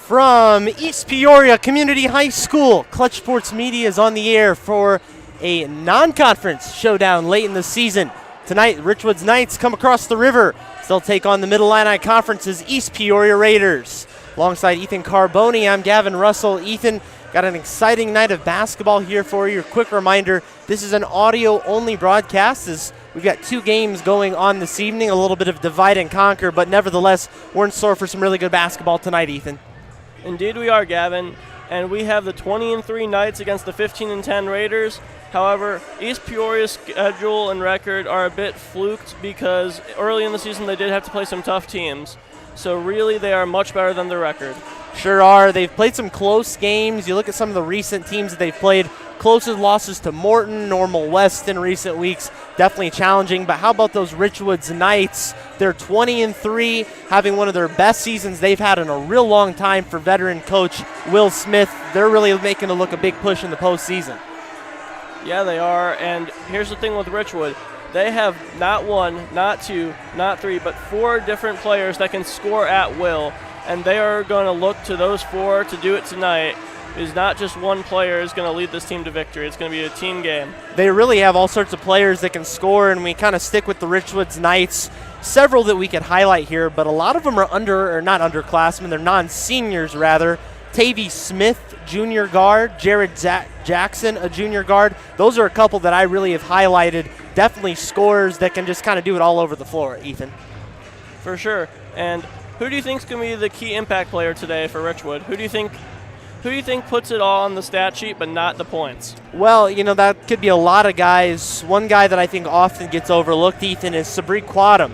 From East Peoria Community High School, Clutch Sports Media is on the air for a non-conference showdown late in the season. Tonight, Richwoods Knights come across the river. They'll take on the Middle Illini Conference's East Peoria Raiders. Alongside Ethan Carboni, I'm Gavin Russell. Ethan, got an exciting night of basketball here for you. Quick reminder, this is an audio-only broadcast as we've got two games going on this evening, a little bit of divide and conquer, but nevertheless, we're in store for some really good basketball tonight, Ethan. Indeed we are, Gavin, and we have the 20-3 Knights against the 15-10 Raiders. However, East Peoria's schedule and record are a bit fluked because early in the season they did have to play some tough teams. So really they are much better than their record. Sure are. They've played some close games. You look at some of the recent teams that they've played, closest losses to Morton, Normal West in recent weeks, definitely challenging. But how about those Richwoods Knights? They're 20-3, having one of their best seasons they've had in a real long time for veteran coach Will Smith. They're really making it look a big push in the postseason. Yeah, they are. And here's the thing with Richwood. They have not one, not two, not three, but four different players that can score at will. And they are going to look to those four to do it tonight. Is not just one player is going to lead this team to victory. It's going to be a team game. They really have all sorts of players that can score, and we kind of stick with the Richwoods Knights. Several that we could highlight here, but a lot of them are not underclassmen. They're non-seniors, rather. Tavy Smith, junior guard. Jared Jackson, a junior guard. Those are a couple that I really have highlighted. Definitely scorers that can just kind of do it all over the floor, Ethan. For sure. And who do you think is going to be the key impact player today for Richwood? Who do you think puts it all on the stat sheet but not the points? Well, that could be a lot of guys. One guy that I think often gets overlooked, Ethan, is Sabri Quadam.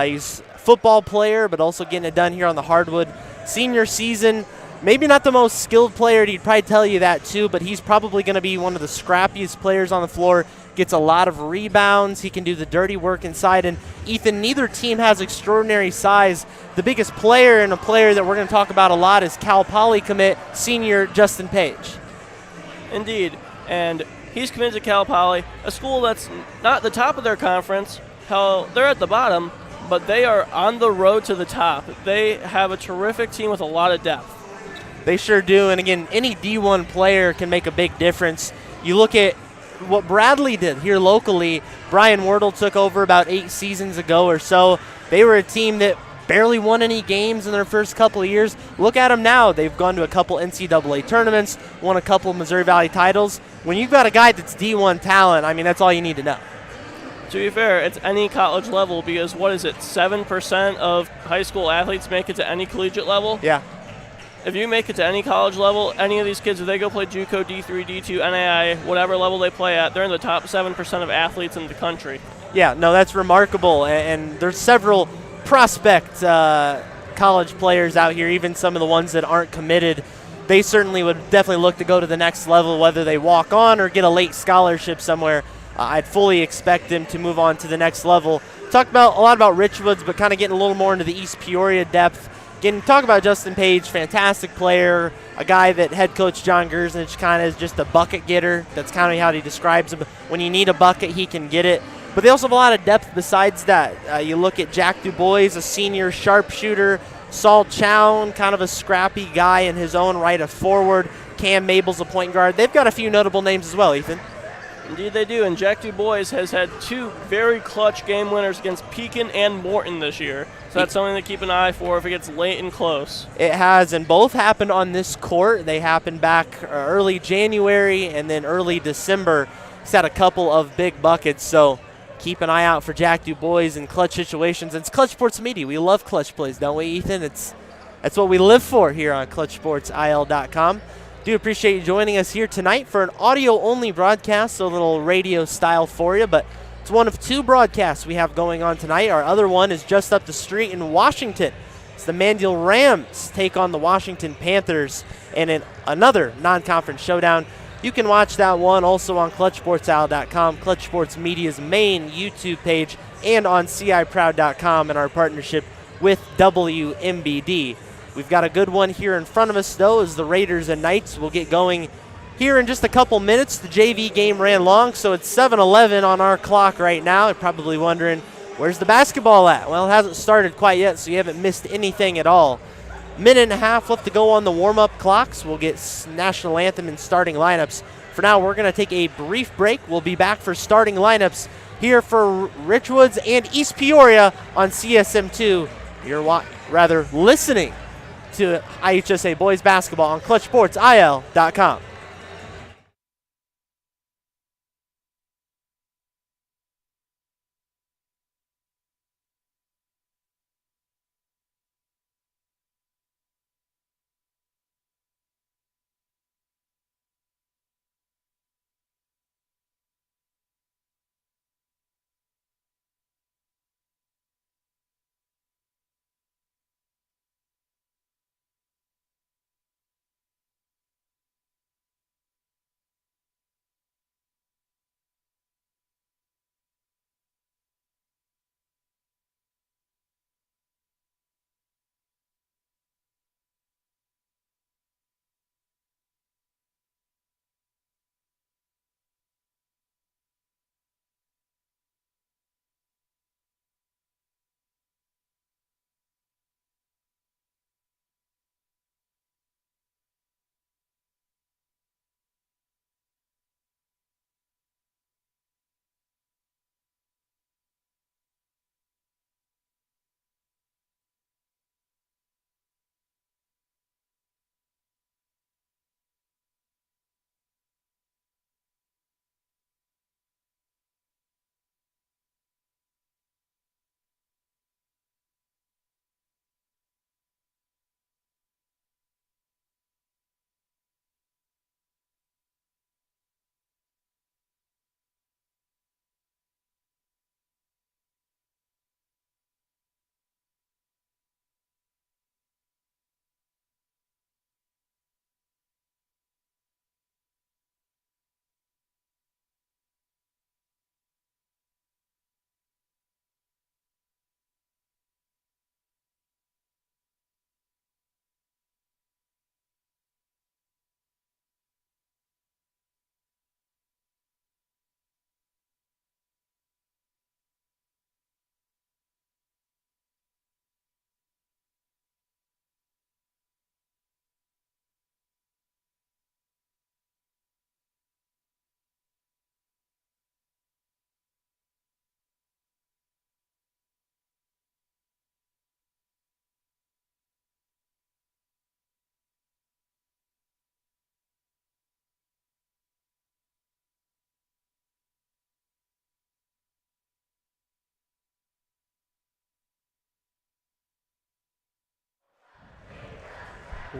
He's a football player, but also getting it done here on the hardwood. Senior season, maybe not the most skilled player. He'd probably tell you that too, but he's probably going to be one of the scrappiest players on the floor. Gets a lot of rebounds. He can do the dirty work inside. And Ethan, neither team has extraordinary size. The biggest player and a player that we're going to talk about a lot is Cal Poly commit senior Justin Page. Indeed. And he's committed to Cal Poly, a school that's not the top of their conference. Hell, they're at the bottom, but they are on the road to the top. They have a terrific team with a lot of depth. They sure do. And again, any D1 player can make a big difference. You look at what Bradley did here locally. Brian Wardle took over about 8 seasons ago or so. They were a team that barely won any games in their first couple of years. Look at them now. They've gone to a couple NCAA tournaments, won a couple Missouri Valley titles. When you've got a guy that's D1 talent, I mean, that's all you need to know. To be fair, it's any college level because, 7% of high school athletes make it to any collegiate level? Yeah. If you make it to any college level, any of these kids, if they go play JUCO, D3, D2, NAI, whatever level they play at, they're in the top 7% of athletes in the country. Yeah, no, that's remarkable. And there's several prospect college players out here, even some of the ones that aren't committed. They certainly would definitely look to go to the next level, whether they walk on or get a late scholarship somewhere. I'd fully expect them to move on to the next level. Talk about a lot about Richwoods, but kind of getting a little more into the East Peoria depth. Talk about Justin Page, fantastic player, a guy that head coach John Gersnich kind of is just a bucket getter. That's kind of how he describes him. When you need a bucket, he can get it. But they also have a lot of depth besides that. You look at Jack DuBois, a senior sharpshooter. Saul Chown, kind of a scrappy guy in his own right, a forward. Cam Mabel's a point guard. They've got a few notable names as well, Ethan. Indeed they do, and Jack DuBois has had 2 very clutch game winners against Pekin and Morton this year. So that's something to keep an eye for if it gets late and close. It has, and both happened on this court. They happened back early January and then early December. He's had a couple of big buckets, so keep an eye out for Jack DuBois in clutch situations. It's Clutch Sports Media. We love clutch plays, don't we, Ethan? That's what we live for here on ClutchSportsIL.com. Do appreciate you joining us here tonight for an audio-only broadcast, so a little radio style for you, but it's one of 2 broadcasts we have going on tonight. Our other one is just up the street in Washington. It's the Mandeville Rams take on the Washington Panthers in another non-conference showdown. You can watch that one also on ClutchSportsIL.com, Clutch Sports Media's main YouTube page, and on CIProud.com in our partnership with WMBD. We've got a good one here in front of us, though, as the Raiders and Knights will get going here in just a couple minutes. The JV game ran long, so it's 7:11 on our clock right now. You're probably wondering, where's the basketball at? Well, it hasn't started quite yet, so you haven't missed anything at all. Minute and a half left to go on the warm-up clocks. We'll get national anthem and starting lineups. For now, we're going to take a brief break. We'll be back for starting lineups here for Richwoods and East Peoria on CSM2. You're listening to IHSA boys basketball on ClutchSportsIL.com.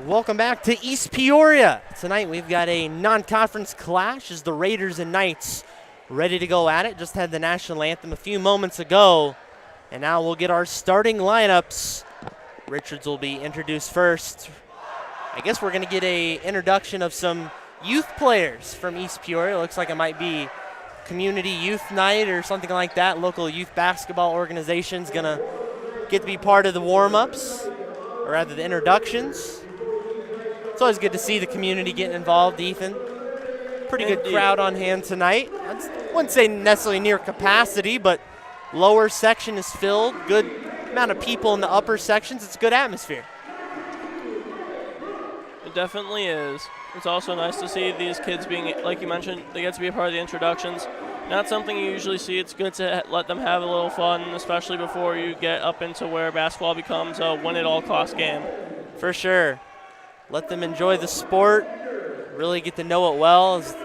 Welcome back to East Peoria. Tonight we've got a non-conference clash as the Raiders and Knights ready to go at it. Just had the national anthem a few moments ago, and now we'll get our starting lineups. Richards will be introduced first. I guess we're going to get a introduction of some youth players from East Peoria. Looks like it might be community youth night or something like that. Local youth basketball organization's going to get to be part of the warm-ups, or rather the introductions. It's always good to see the community getting involved, Ethan. Pretty good crowd on hand tonight. I wouldn't say necessarily near capacity, but lower section is filled. Good amount of people in the upper sections. It's a good atmosphere. It definitely is. It's also nice to see these kids being, like you mentioned, they get to be a part of the introductions. Not something you usually see. It's good to let them have a little fun, especially before you get up into where basketball becomes a win-at-all-cost game. For sure. Let them enjoy the sport, really get to know it well as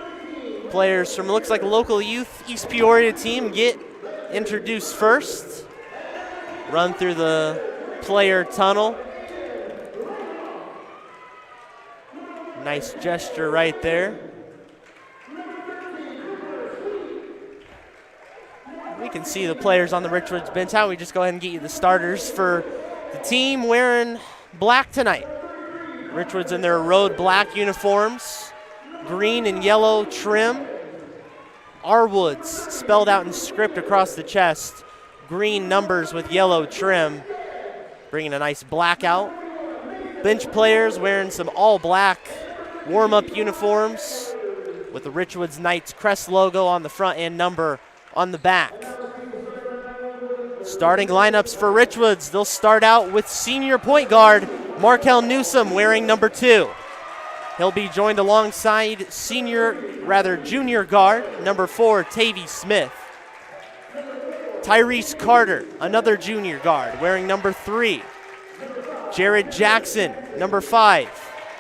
players from, looks like a local youth East Peoria team get introduced first. Run through the player tunnel. Nice gesture right there. We can see the players on the Richwoods bench. How we just go ahead and get you the starters for the team wearing black tonight. Richwoods in their road black uniforms, green and yellow trim. R Woods spelled out in script across the chest, green numbers with yellow trim, bringing a nice black out. Bench players wearing some all black warm-up uniforms with the Richwoods Knights crest logo on the front and number on the back. Starting lineups for Richwoods. They'll start out with senior point guard Markel Newsom wearing number 2. He'll be joined alongside junior guard, number 4, Tavy Smith. Tyrese Carter, another junior guard, wearing number 3. Jared Jackson, number 5,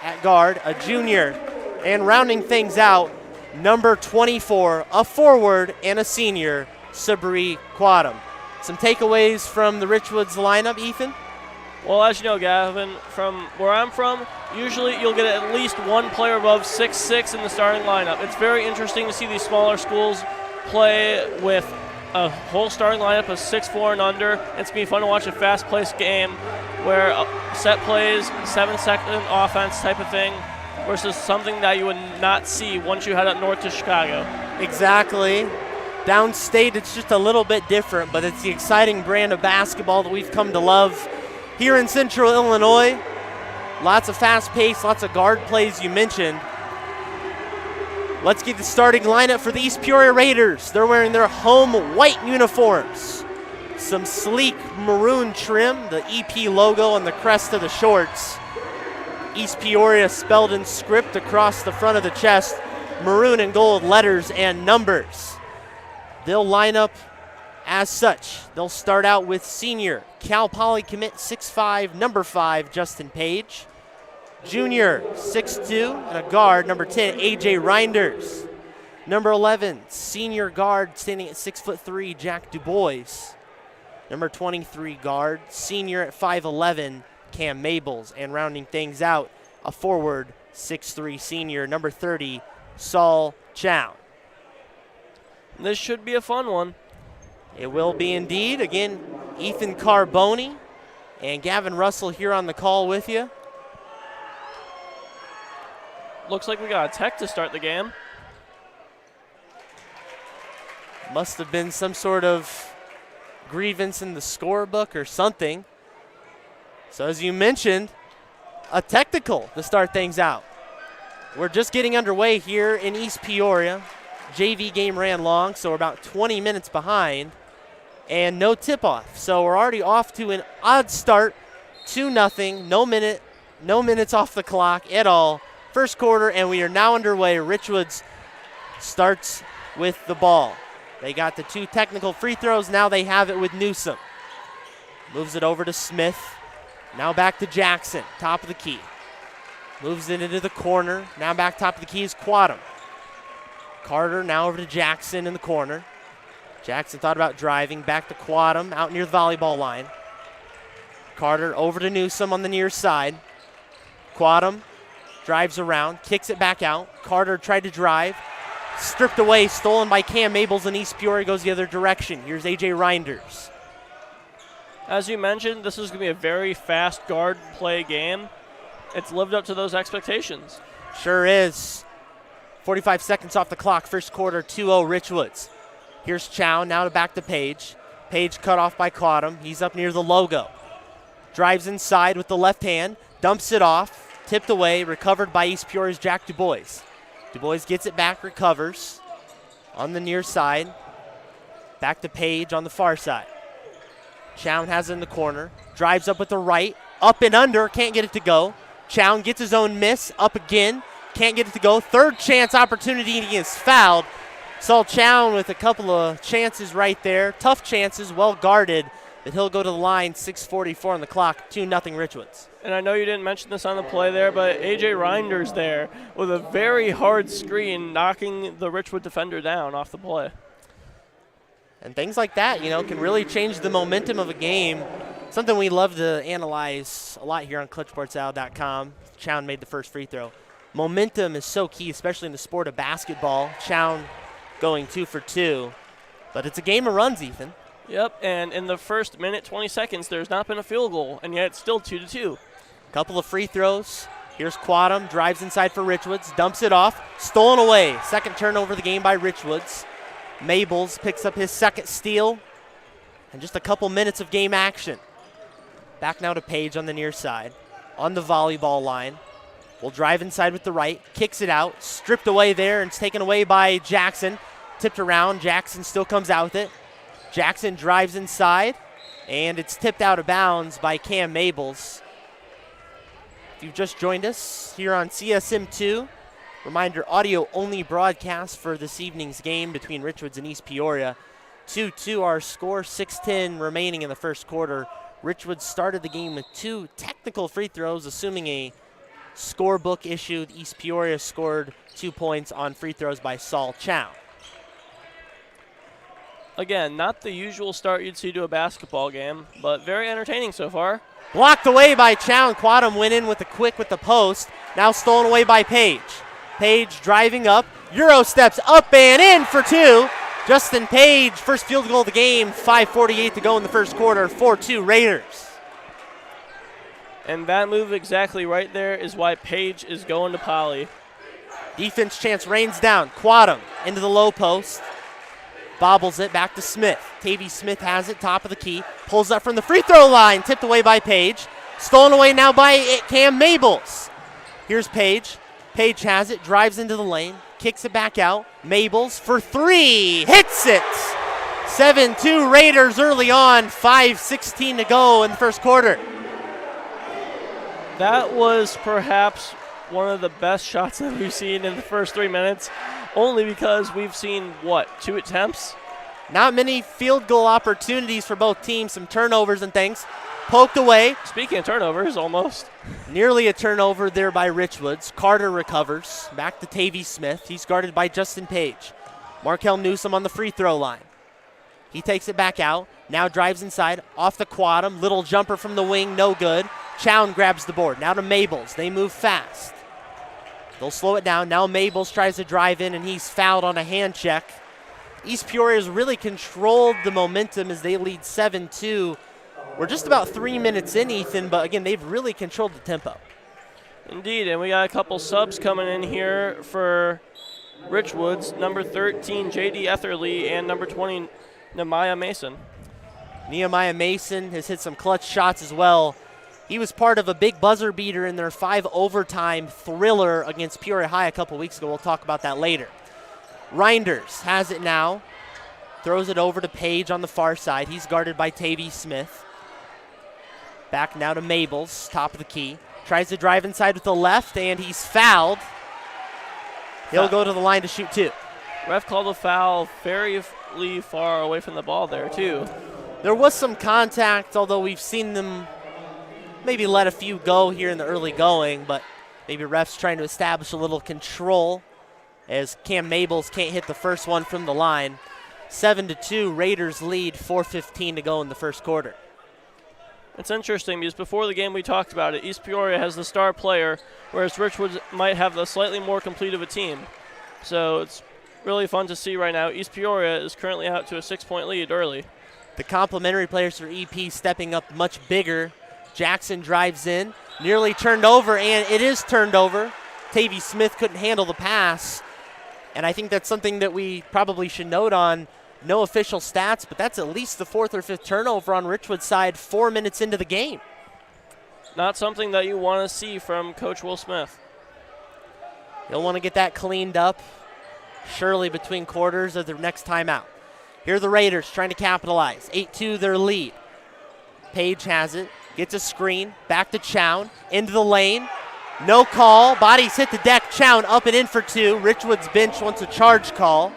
at guard, a junior. And rounding things out, number 24, a forward and a senior, Sabri Quadam. Some takeaways from the Richwoods lineup, Ethan? Well, as you know, Gavin, from where I'm from, usually you'll get at least one player above 6'6" in the starting lineup. It's very interesting to see these smaller schools play with a whole starting lineup of 6'4" and under. It's going to be fun to watch a fast-paced game where set plays, 7-second offense type of thing, versus something that you would not see once you head up north to Chicago. Exactly. Downstate, it's just a little bit different, but it's the exciting brand of basketball that we've come to love here in Central Illinois. Lots of fast pace, lots of guard plays you mentioned. Let's get the starting lineup for the East Peoria Raiders. They're wearing their home white uniforms. Some sleek maroon trim, the EP logo on the crest of the shorts. East Peoria spelled in script across the front of the chest, maroon and gold letters and numbers. They'll line up as such. They'll start out with senior Cal Poly commit 6'5", number 5, Justin Page. Junior 6'2", and a guard, number 10, AJ Reinders. Number 11, senior guard standing at 6'3", Jack DuBois. Number 23 guard, senior at 5'11", Cam Mabels. And rounding things out, a forward 6'3", senior, number 30, Saul Chow. This should be a fun one. It will be indeed. Again, Ethan Carboni and Gavin Russell here on the call with you. Looks like we got a tech to start the game. Must have been some sort of grievance in the scorebook or something. So as you mentioned, a technical to start things out. We're just getting underway here in East Peoria. JV game ran long, so we're about 20 minutes behind. And no tip-off. So we're already off to an odd start, 2-0, no minutes off the clock at all. First quarter, and we are now underway. Richwoods starts with the ball. They got the 2 technical free throws. Now they have it with Newsom. Moves it over to Smith. Now back to Jackson, top of the key. Moves it into the corner. Now back top of the key is Quadam. Carter now over to Jackson in the corner. Jackson thought about driving. Back to Quadam out near the volleyball line. Carter over to Newsom on the near side. Quadam drives around, kicks it back out. Carter tried to drive. Stripped away, stolen by Cam Mabels, and East Peoria goes the other direction. Here's AJ Reinders. As you mentioned, this is going to be a very fast guard play game. It's lived up to those expectations. Sure is. 45 seconds off the clock, first quarter, 2-0 Richwoods. Here's Chow, now back to Page. Page cut off by Quadam. He's up near the logo. Drives inside with the left hand, dumps it off, tipped away, recovered by East Peoria's Jack DuBois. DuBois gets it back, recovers on the near side. Back to Page on the far side. Chow has it in the corner, drives up with the right, up and under, can't get it to go. Chow gets his own miss, up again, can't get it to go. Third chance opportunity, and he is fouled. Saul Chow with a couple of chances right there. Tough chances, well guarded, but he'll go to the line, 6:44 on the clock, 2-0 Richwoods. And I know you didn't mention this on the play there, but AJ Reinders there with a very hard screen, knocking the Richwood defender down off the play. And things like that, can really change the momentum of a game. Something we love to analyze a lot here on ClutchSportsOut.com. Chown made the first free throw. Momentum is so key, especially in the sport of basketball. Chown going 2 for 2. But it's a game of runs, Ethan. Yep, and in the first minute, 20 seconds, there's not been a field goal, and yet it's still 2-2. Couple of free throws. Here's Quadam, drives inside for Richwoods, dumps it off, stolen away. Second turnover of the game by Richwoods. Mabels picks up his second steal, and just a couple minutes of game action. Back now to Page on the near side, on the volleyball line. Will drive inside with the right, kicks it out, stripped away there, and it's taken away by Jackson. Tipped around, Jackson still comes out with it. Jackson drives inside, and it's tipped out of bounds by Cam Mabels. If you've just joined us here on CSM2, reminder, audio-only broadcast for this evening's game between Richwoods and East Peoria. 2-2 our score, 6:10 remaining in the first quarter. Richwoods started the game with 2 technical free throws, assuming a scorebook issue. East Peoria scored 2 points on free throws by Saul Chow. Again, not the usual start you'd see to a basketball game, but very entertaining so far. Blocked away by Chow, and Quadam went in with the post. Now stolen away by Page. Page driving up, Euro steps up and in for 2. Justin Page, first field goal of the game, 5:48 to go in the first quarter, 4-2 Raiders. And that move exactly right there is why Page is going to Poly. Defense chance rains down. Quadam into the low post. Bobbles it back to Smith. Tavy Smith has it, top of the key. Pulls up from the free throw line, tipped away by Page. Stolen away now by Cam Mabels. Here's Page. Page has it, drives into the lane, kicks it back out. Mabels for 3, hits it. 7-2 Raiders early on, 5:16 to go in the first quarter. That was perhaps one of the best shots that we've seen in the first 3 minutes, only because we've seen, 2 attempts? Not many field goal opportunities for both teams, some turnovers and things. Poked away. Speaking of turnovers, almost. Nearly a turnover there by Richwoods. Carter recovers. Back to Tavy Smith. He's guarded by Justin Page. Markel Newsom on the free throw line. He takes it back out. Now drives inside. Off the Quadam. Little jumper from the wing. No good. Chown grabs the board. Now to Mabels. They move fast. They'll slow it down. Now Mabels tries to drive in, and he's fouled on a hand check. East Peoria has really controlled the momentum as they lead 7-2. We're just about 3 minutes in, Ethan, but again, they've really controlled the tempo. Indeed, and we got a couple subs coming in here for Richwoods. Number 13, J.D. Etherly, and number 20, Nehemiah Mason. Nehemiah Mason has hit some clutch shots as well. He was part of a big buzzer beater in their 5-overtime thriller against Peoria High a couple weeks ago. We'll talk about that later. Reinders has it now. Throws it over to Page on the far side. He's guarded by Tavy Smith. Back now to Mabels, top of the key. Tries to drive inside with the left, and he's fouled. He'll go to the line to shoot 2. Ref called a foul very far away from the ball there, too. There was some contact, although we've seen them maybe let a few go here in the early going, but maybe refs trying to establish a little control as Cam Mabels can't hit the first one from the line. 7-2, Raiders lead, 4:15 to go in the first quarter. It's interesting because before the game we talked about it. East Peoria has the star player, whereas Richwoods might have the slightly more complete of a team. So it's really fun to see right now. East Peoria is currently out to a 6-point lead early. The complementary players for EP stepping up much bigger. Jackson drives in, nearly turned over, and it is turned over. Tavy Smith couldn't handle the pass, and I think that's something that we probably should note on. No official stats, but that's at least the 4th or 5th turnover on Richwood's side 4 minutes into the game. Not something that you want to see from Coach Will Smith. He'll want to get that cleaned up, surely between quarters of the next timeout. Here are the Raiders trying to capitalize. 8-2 their lead. Page has it, gets a screen, back to Chown, into the lane. No call, bodies hit the deck. Chown up and in for 2. Richwood's bench wants a charge call.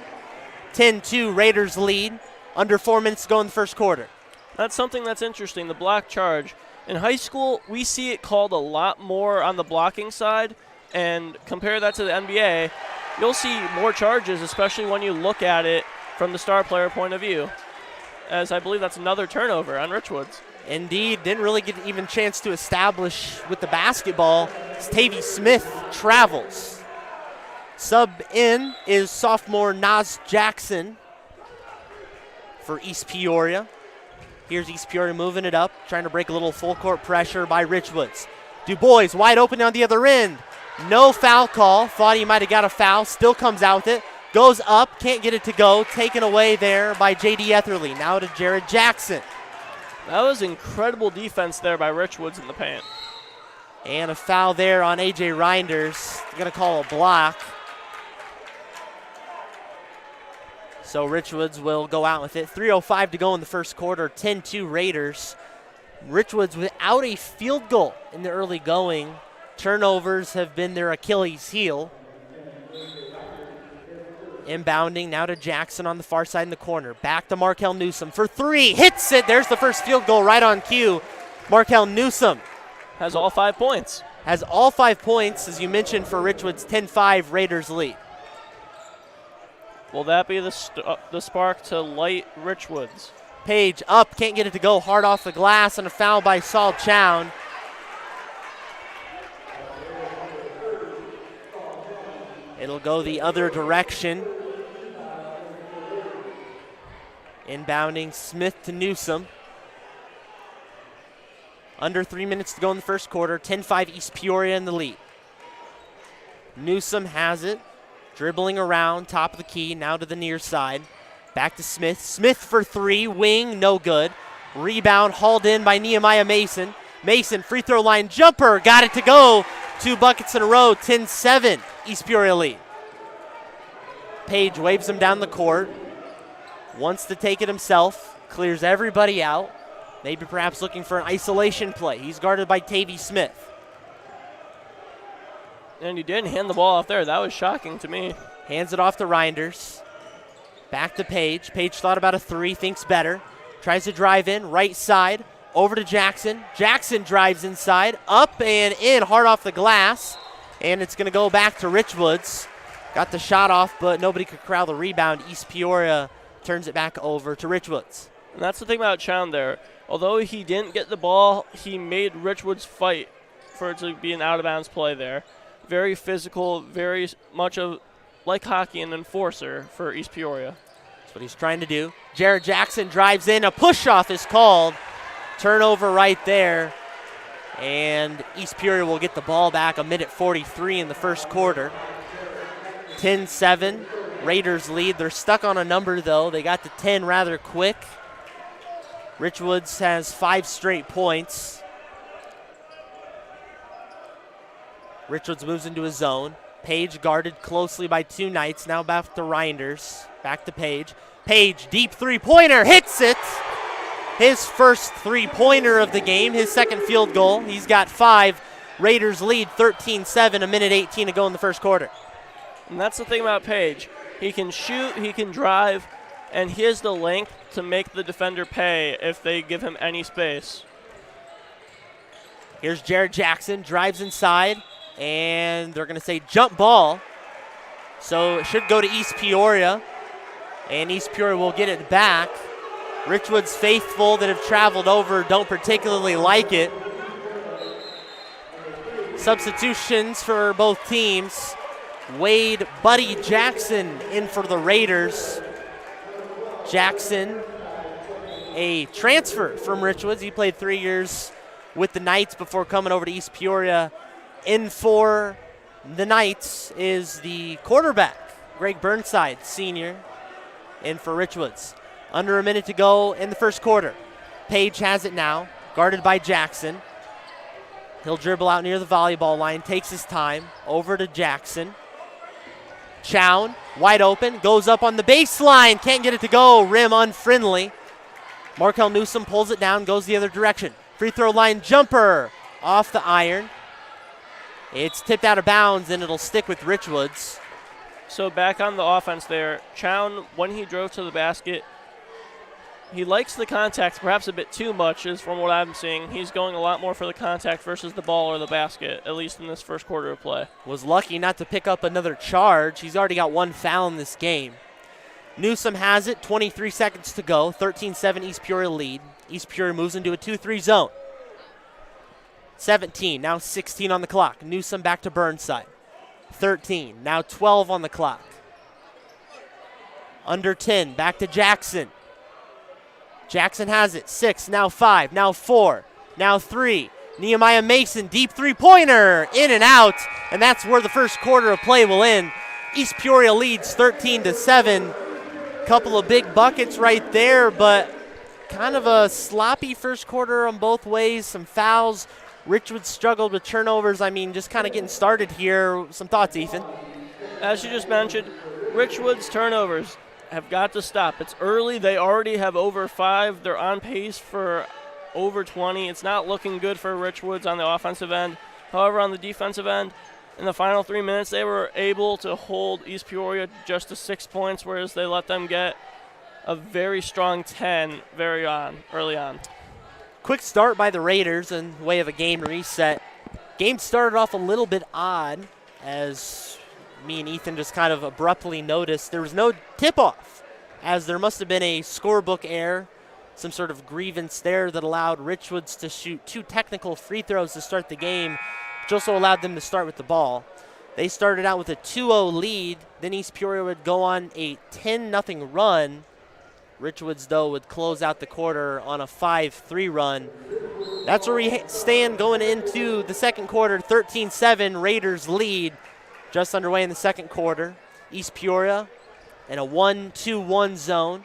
10-2 Raiders lead. Under 4 minutes to go in the first quarter. That's something that's interesting, the block charge. In high school, we see it called a lot more on the blocking side, and compare that to the NBA, you'll see more charges, especially when you look at it from the star player point of view, as I believe that's another turnover on Richwoods. Indeed, didn't really get even chance to establish with the basketball as Tavy Smith travels. Sub in is sophomore Nas Jackson for East Peoria. Here's East Peoria moving it up, trying to break a little full court pressure by Richwoods. Du Bois wide open on the other end. No foul call. Thought he might have got a foul. Still comes out with it. Goes up, can't get it to go. Taken away there by J.D. Etherly. Now to Jared Jackson. That was incredible defense there by Richwoods in the paint. And a foul there on A.J. Reinders. They're going to call a block. So Richwoods will go out with it. 3:05 to go in the first quarter. 10-2 Raiders. Richwoods without a field goal in the early going. Turnovers have been their Achilles heel. Inbounding now to Jackson on the far side in the corner. Back to Markel Newsom for three. Hits it. There's the first field goal right on cue. Markel Newsom has all 5 points. Has all 5 points, as you mentioned, for Richwoods' 10-5 Raiders lead. Will that be the spark to light Richwoods? Page up, can't get it to go. Hard off the glass, and a foul by Saul Chown. It'll go the other direction. Inbounding Smith to Newsom. Under 3 minutes to go in the first quarter. 10-5 East Peoria in the lead. Newsom has it. Dribbling around, top of the key, now to the near side. Back to Smith. Smith for three, wing, no good. Rebound hauled in by Nehemiah Mason. Mason, free throw line jumper, got it to go. 2 buckets in a row, 10-7, East Peoria lead. Page waves him down the court. Wants to take it himself, clears everybody out. Maybe perhaps looking for an isolation play. He's guarded by Tavy Smith. And he didn't hand the ball off there. That was shocking to me. Hands it off to Reinders. Back to Page. Page thought about a three, thinks better. Tries to drive in, right side, over to Jackson. Jackson drives inside, up and in, hard off the glass. And it's going to go back to Richwoods. Got the shot off, but nobody could corral the rebound. East Peoria turns it back over to Richwoods. And that's the thing about Chown there. Although he didn't get the ball, he made Richwoods fight for it to be an out-of-bounds play there. Very physical, very much of, like hockey, an enforcer for East Peoria. That's what he's trying to do. Jared Jackson drives in. A push-off is called. Turnover right there. And East Peoria will get the ball back. 1:43 in the first quarter. 10-7. Raiders lead. They're stuck on a number, though. They got to 10 rather quick. Richwoods has 5 straight points. Richwoods moves into his zone. Page guarded closely by 2 Knights. Now back to Reinders. Back to Page. Page, deep three-pointer, hits it. His first three-pointer of the game, his second field goal. He's got 5. Raiders lead 13-7, 1:18 to go in the first quarter. And that's the thing about Page. He can shoot, he can drive, and he has the length to make the defender pay if they give him any space. Here's Jared Jackson, drives inside, and they're going to say jump ball. So it should go to East Peoria, and East Peoria will get it back. Richwoods faithful that have traveled over don't particularly like it. Substitutions for both teams. Wade Buddy Jackson in for the Raiders. Jackson, a transfer from Richwoods. He played 3 years with the Knights before coming over to East Peoria. In for the Knights is the quarterback, Greg Burnside, senior, in for Richwoods. Under a minute to go in the first quarter. Page has it now, guarded by Jackson. He'll dribble out near the volleyball line, takes his time, over to Jackson. Chown, wide open, goes up on the baseline, can't get it to go, rim unfriendly. Markel Newsom pulls it down, goes the other direction. Free throw line jumper, off the iron. It's tipped out of bounds, and it'll stick with Richwoods. So back on the offense there, Chown, when he drove to the basket, he likes the contact perhaps a bit too much, is from what I'm seeing. He's going a lot more for the contact versus the ball or the basket, at least in this first quarter of play. Was lucky not to pick up another charge. He's already got 1 foul in this game. Newsom has it, 23 seconds to go, 13-7 East Peoria lead. East Peoria moves into a 2-3 zone. 17, now 16 on the clock. Newsom back to Burnside. 13, now 12 on the clock. Under 10, back to Jackson. Jackson has it, 6, now 5, now 4, now 3. Nehemiah Mason, deep three-pointer, in and out, and that's where the first quarter of play will end. East Peoria leads 13-7. Couple of big buckets right there, but kind of a sloppy first quarter on both ways. Some fouls. Richwoods struggled with turnovers. I mean, just kind of getting started here. Some thoughts, Ethan? As you just mentioned, Richwoods turnovers have got to stop. It's early. They already have over 5. They're on pace for over 20. It's not looking good for Richwoods on the offensive end. However, on the defensive end, in the final 3 minutes, they were able to hold East Peoria just to 6 points, whereas they let them get a very strong 10 early on. Quick start by the Raiders in way of a game reset. Game started off a little bit odd as me and Ethan just kind of abruptly noticed there was no tip-off, as there must have been a scorebook error, some sort of grievance there that allowed Richwoods to shoot 2 technical free throws to start the game, which also allowed them to start with the ball. They started out with a 2-0 lead, then East Peoria would go on a 10-0 run. Richwoods, though, would close out the quarter on a 5-3 run. That's where we stand going into the second quarter, 13-7, Raiders lead. Just underway in the second quarter. East Peoria in a 1-2-1 zone.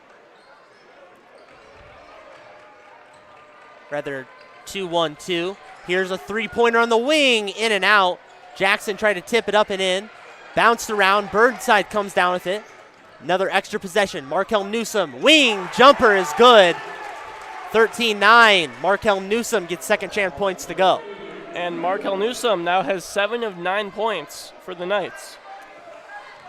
Rather, 2-1-2. Here's a three-pointer on the wing, in and out. Jackson tried to tip it up and in. Bounced around, Burnside comes down with it. Another extra possession, Markel Newsom, wing, jumper is good. 13-9, Markel Newsom gets second chance points to go. And Markel Newsom now has 7 of 9 points for the Knights.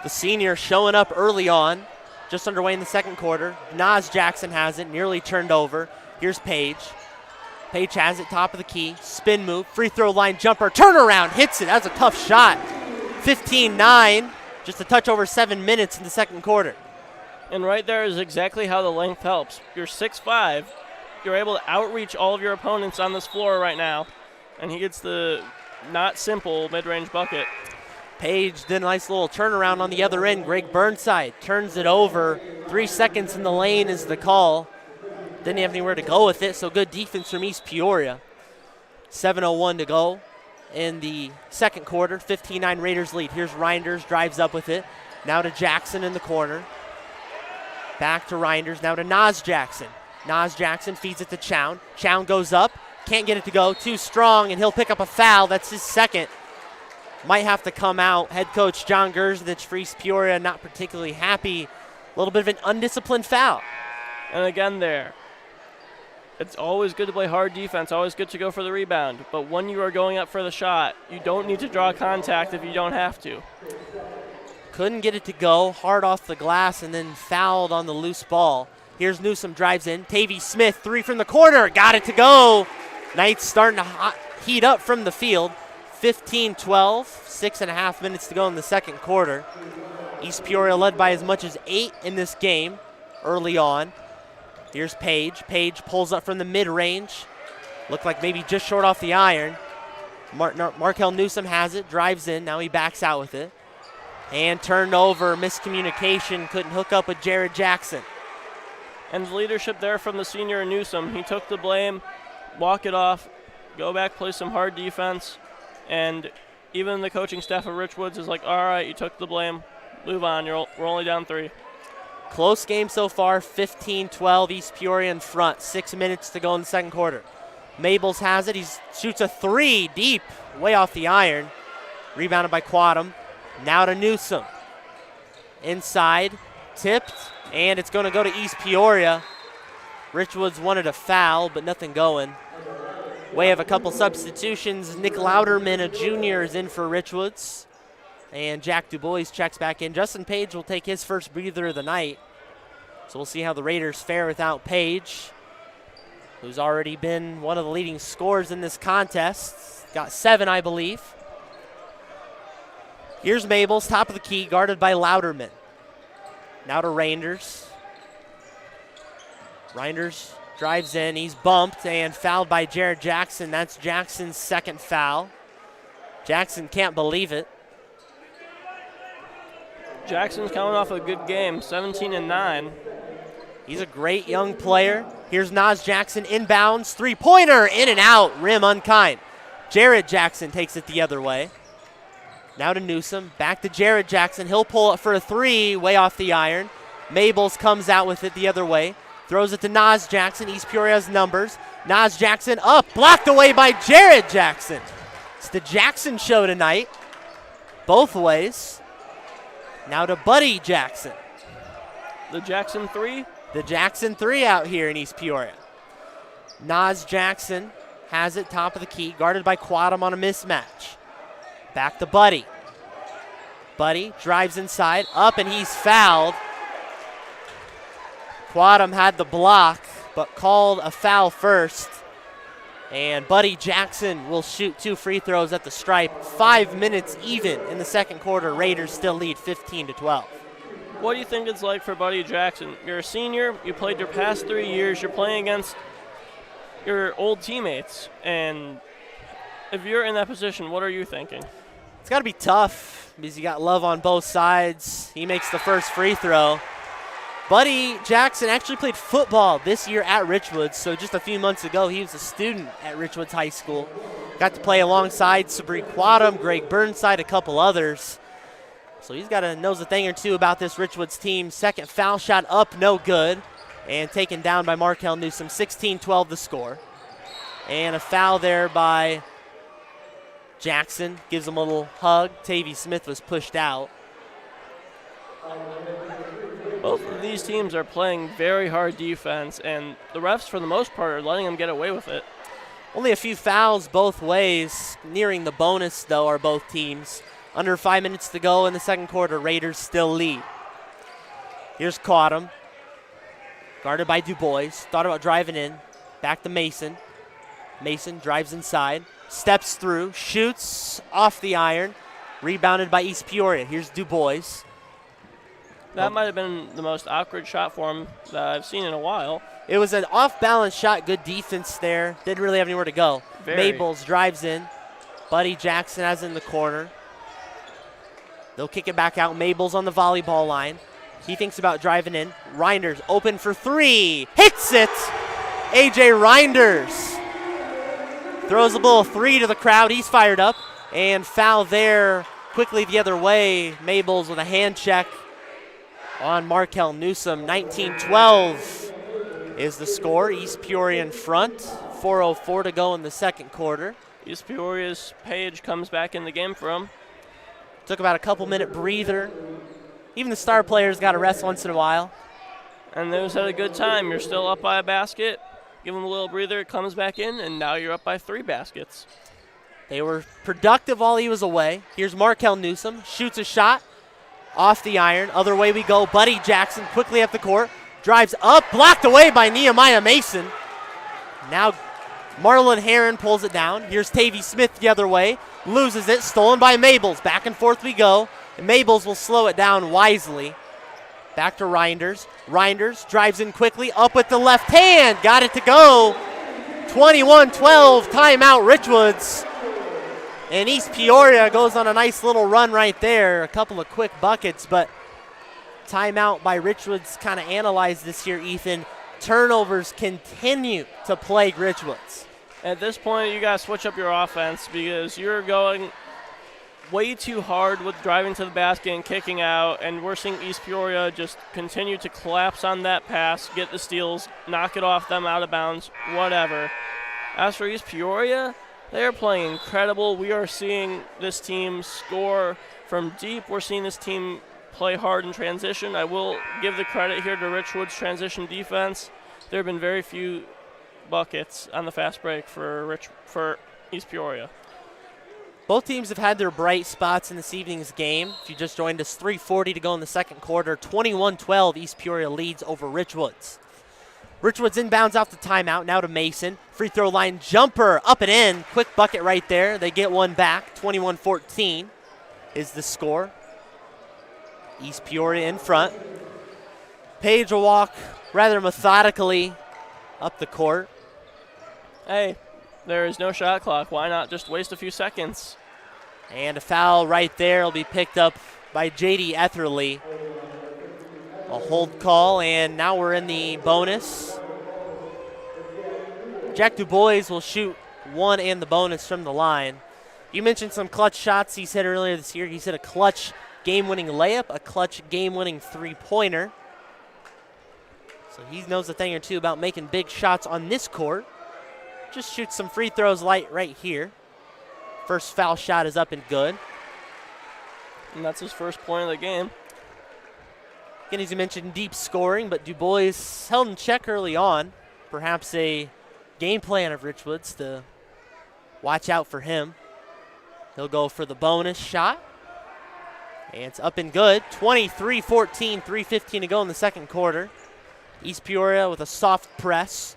The senior showing up early on, just underway in the second quarter. Nas Jackson has it, nearly turned over. Here's Page. Page has it, top of the key, spin move, free throw line jumper, turnaround, hits it. That's a tough shot. 15-9. Just a touch over 7 minutes in the second quarter. And right there is exactly how the length helps. You're 6'5", you're able to outreach all of your opponents on this floor right now, and he gets the not simple mid-range bucket. Page did a nice little turnaround on the other end. Greg Burnside turns it over. 3 seconds in the lane is the call. Didn't have anywhere to go with it, so good defense from East Peoria. 7:01 to go in the second quarter, 15-9 Raiders lead. Here's Reinders, drives up with it. Now to Jackson in the corner. Back to Reinders, now to Nas Jackson. Nas Jackson feeds it to Chown. Chown goes up, can't get it to go, too strong, and he'll pick up a foul. That's his second. Might have to come out. Head coach John Gerznich for East Peoria not particularly happy. A little bit of an undisciplined foul. And again there, it's always good to play hard defense, always good to go for the rebound. But when you are going up for the shot, you don't need to draw contact if you don't have to. Couldn't get it to go, hard off the glass, and then fouled on the loose ball. Here's Newsom, drives in. Tavy Smith, 3 from the corner, got it to go. Knights starting to heat up from the field. 15-12, 6.5 minutes to go in the second quarter. East Peoria led by as much as 8 in this game early on. Here's Page. Page pulls up from the mid-range. Looked like maybe just short off the iron. Markel Newsom has it, drives in. Now he backs out with it. And turned over, miscommunication, couldn't hook up with Jared Jackson. And the leadership there from the senior Newsom. He took the blame, walk it off, go back, play some hard defense. And even the coaching staff of Richwoods is like, all right, you took the blame, move on, we're only down 3. Close game so far, 15-12, East Peoria in front. 6 minutes to go in the second quarter. Mabels has it. He shoots a 3 deep, way off the iron. Rebounded by Quadam. Now to Newsom. Inside, tipped, and it's going to go to East Peoria. Richwoods wanted a foul, but nothing going. Way of a couple substitutions. Nick Louderman, a junior, is in for Richwoods. And Jack DuBois checks back in. Justin Page will take his first breather of the night. So we'll see how the Raiders fare without Page, who's already been one of the leading scorers in this contest. Got 7, I believe. Here's Mabels, top of the key, guarded by Louderman. Now to Reinders. Reinders drives in. He's bumped and fouled by Jared Jackson. That's Jackson's second foul. Jackson can't believe it. Jackson's coming off a good game, 17-9. He's a great young player. Here's Nas Jackson inbounds, three-pointer, in and out, rim unkind. Jared Jackson takes it the other way. Now to Newsom, back to Jared Jackson. He'll pull up for a 3, way off the iron. Mabels comes out with it the other way. Throws it to Nas Jackson. East Peoria's numbers. Nas Jackson up, blocked away by Jared Jackson. It's the Jackson show tonight, both ways. Now to Buddy Jackson. The Jackson 3? The Jackson 3 out here in East Peoria. Nas Jackson has it top of the key, guarded by Quadam on a mismatch. Back to Buddy. Buddy drives inside, up, and he's fouled. Quadam had the block, but called a foul first. And Buddy Jackson will shoot 2 free throws at the stripe. 5 minutes even in the second quarter. Raiders still lead 15-12. What do you think it's like for Buddy Jackson? You're a senior. You played your past 3 years. You're playing against your old teammates. And if you're in that position, what are you thinking? It's got to be tough because you got love on both sides. He makes the first free throw. Buddy Jackson actually played football this year at Richwoods, so just a few months ago he was a student at Richwoods High School. Got to play alongside Sabri Quadam, Greg Burnside, a couple others. So he's got to knows a thing or two about this Richwoods team. Second foul shot up, no good, and taken down by Markel Newsom. 16-12 the score. And a foul there by Jackson. Gives him a little hug. Tavy Smith was pushed out. Both of these teams are playing very hard defense, and the refs, for the most part, are letting them get away with it. Only a few fouls both ways. Nearing the bonus, though, are both teams. Under 5 minutes to go in the second quarter. Raiders still lead. Here's Quadam. Guarded by DuBois. Thought about driving in. Back to Mason. Mason drives inside. Steps through. Shoots off the iron. Rebounded by East Peoria. Here's DuBois. That might have been the most awkward shot for him that I've seen in a while. It was an off-balance shot. Good defense there. Didn't really have anywhere to go. Maples drives in. Buddy Jackson has it in the corner. They'll kick it back out. Maples on the volleyball line. He thinks about driving in. Reinders open for 3. Hits it! A.J. Reinders throws a little 3 to the crowd. He's fired up. And foul there quickly the other way. Maples with a hand check on Markel Newsom. 19-12 is the score. East Peoria in front. 4:04 to go in the second quarter. East Peoria's Page comes back in the game for him. Took about a couple-minute breather. Even the star players got a rest once in a while. And those had a good time. You're still up by a basket. Give him a little breather, comes back in, and now you're up by 3 baskets. They were productive while he was away. Here's Markel Newsom. Shoots a shot. Off the iron. Other way we go. Buddy Jackson quickly up the court. Drives up. Blocked away by Nehemiah Mason. Now Marlon Heron pulls it down. Here's Tavy Smith the other way. Loses it. Stolen by Maples. Back and forth we go. And Maples will slow it down wisely. Back to Reinders. Reinders drives in quickly. Up with the left hand. Got it to go. 21-12. Timeout Richwoods. And East Peoria goes on a nice little run right there. A couple of quick buckets, but timeout by Richwoods kind of analyzed this here, Ethan. Turnovers continue to plague Richwoods. At this point, you got to switch up your offense because you're going way too hard with driving to the basket and kicking out, and we're seeing East Peoria just continue to collapse on that pass, get the steals, knock it off them out of bounds, whatever. As for East Peoria, they are playing incredible. We are seeing this team score from deep. We're seeing this team play hard in transition. I will give the credit here to Richwoods' transition defense. There have been very few buckets on the fast break for East Peoria. Both teams have had their bright spots in this evening's game. If you just joined us, 3:40 to go in the second quarter. 21-12, East Peoria leads over Richwoods. Richwoods inbounds off the timeout, now to Mason. Free throw line jumper, up and in. Quick bucket right there. They get one back. 21-14 is the score. East Peoria in front. Page will walk rather methodically up the court. Hey, there is no shot clock. Why not just waste a few seconds? And a foul right there will be picked up by J.D. Etherly. A hold call, and now we're in the bonus. Jack DuBois will shoot 1 and the bonus from the line. You mentioned some clutch shots he's hit earlier this year. He's hit a clutch game-winning layup, a clutch game-winning three-pointer. So he knows a thing or two about making big shots on this court. Just shoots some free throws right here. First foul shot is up and good. And that's his first point of the game. Again, as you mentioned, deep scoring, but DuBois held in check early on. Perhaps a game plan of Richwoods to Watch out for him. He'll go for the bonus shot. And it's up and good. 23-14, 3:15 to go in the second quarter. East Peoria with a soft press.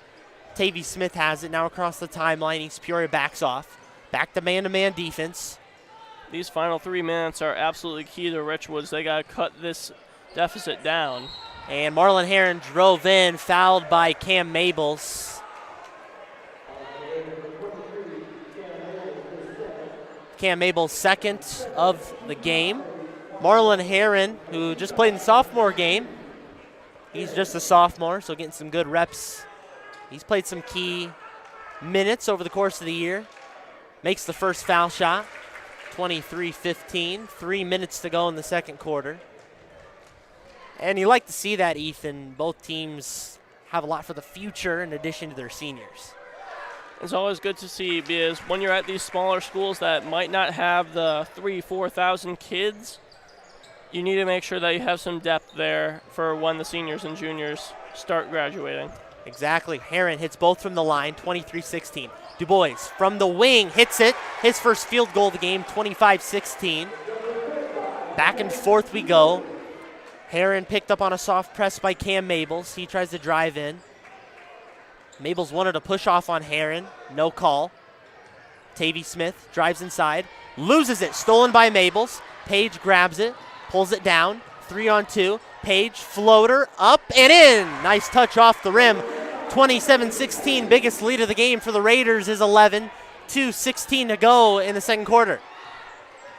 Tavy Smith has it now across the timeline. East Peoria backs off. Back to man-to-man defense. These final 3 minutes are absolutely key to Richwoods. They got to cut this deficit down. And Marlon Heron drove in, fouled by Cam Mabels. Cam Mabels' second of the game. Marlon Heron, who just played in the sophomore game, he's just a sophomore, so getting some good reps. He's played some key minutes over the course of the year. Makes the first foul shot, 23-15, 3 minutes to go in the second quarter. And you like to see that, Ethan. Both teams have a lot for the future in addition to their seniors. It's always good to see because when you're at these smaller schools that might not have the 3,000-4,000 kids, you need to make sure that you have some depth there for when the seniors and juniors start graduating. Exactly. Heron hits both from the line, 23-16. Du Bois from the wing hits it. His first field goal of the game, 25-16. Back and forth we go. Heron picked up on a soft press by Cam Mabels. He tries to drive in. Mabels wanted to push off on Heron. No call. Tavy Smith drives inside. Loses it. Stolen by Mabels. Page grabs it. Pulls it down. 3-on-2. Page, floater, up and in. Nice touch off the rim. 27-16, biggest lead of the game for the Raiders is 11. 2:16 to go in the second quarter.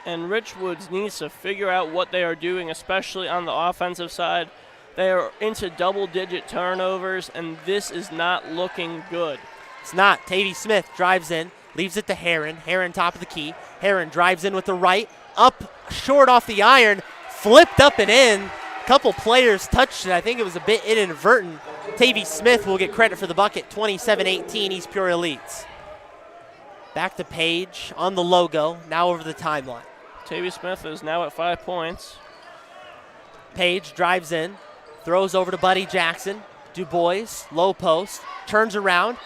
And Richwoods needs to figure out what they are doing, especially on the offensive side. They are into double-digit turnovers, and this is not looking good. It's not. Tavy Smith drives in, leaves it to Heron. Heron top of the key. Heron drives in with the right. Up short off the iron. Flipped up and in. Couple players touched it. I think it was a bit inadvertent. Tavy Smith will get credit for the bucket. 27-18, East Peoria leads. Back to Page on the logo, now over the timeline. Tavy Smith is now at 5 points. Page drives in, throws over to Buddy Jackson. Du Bois, low post, turns around,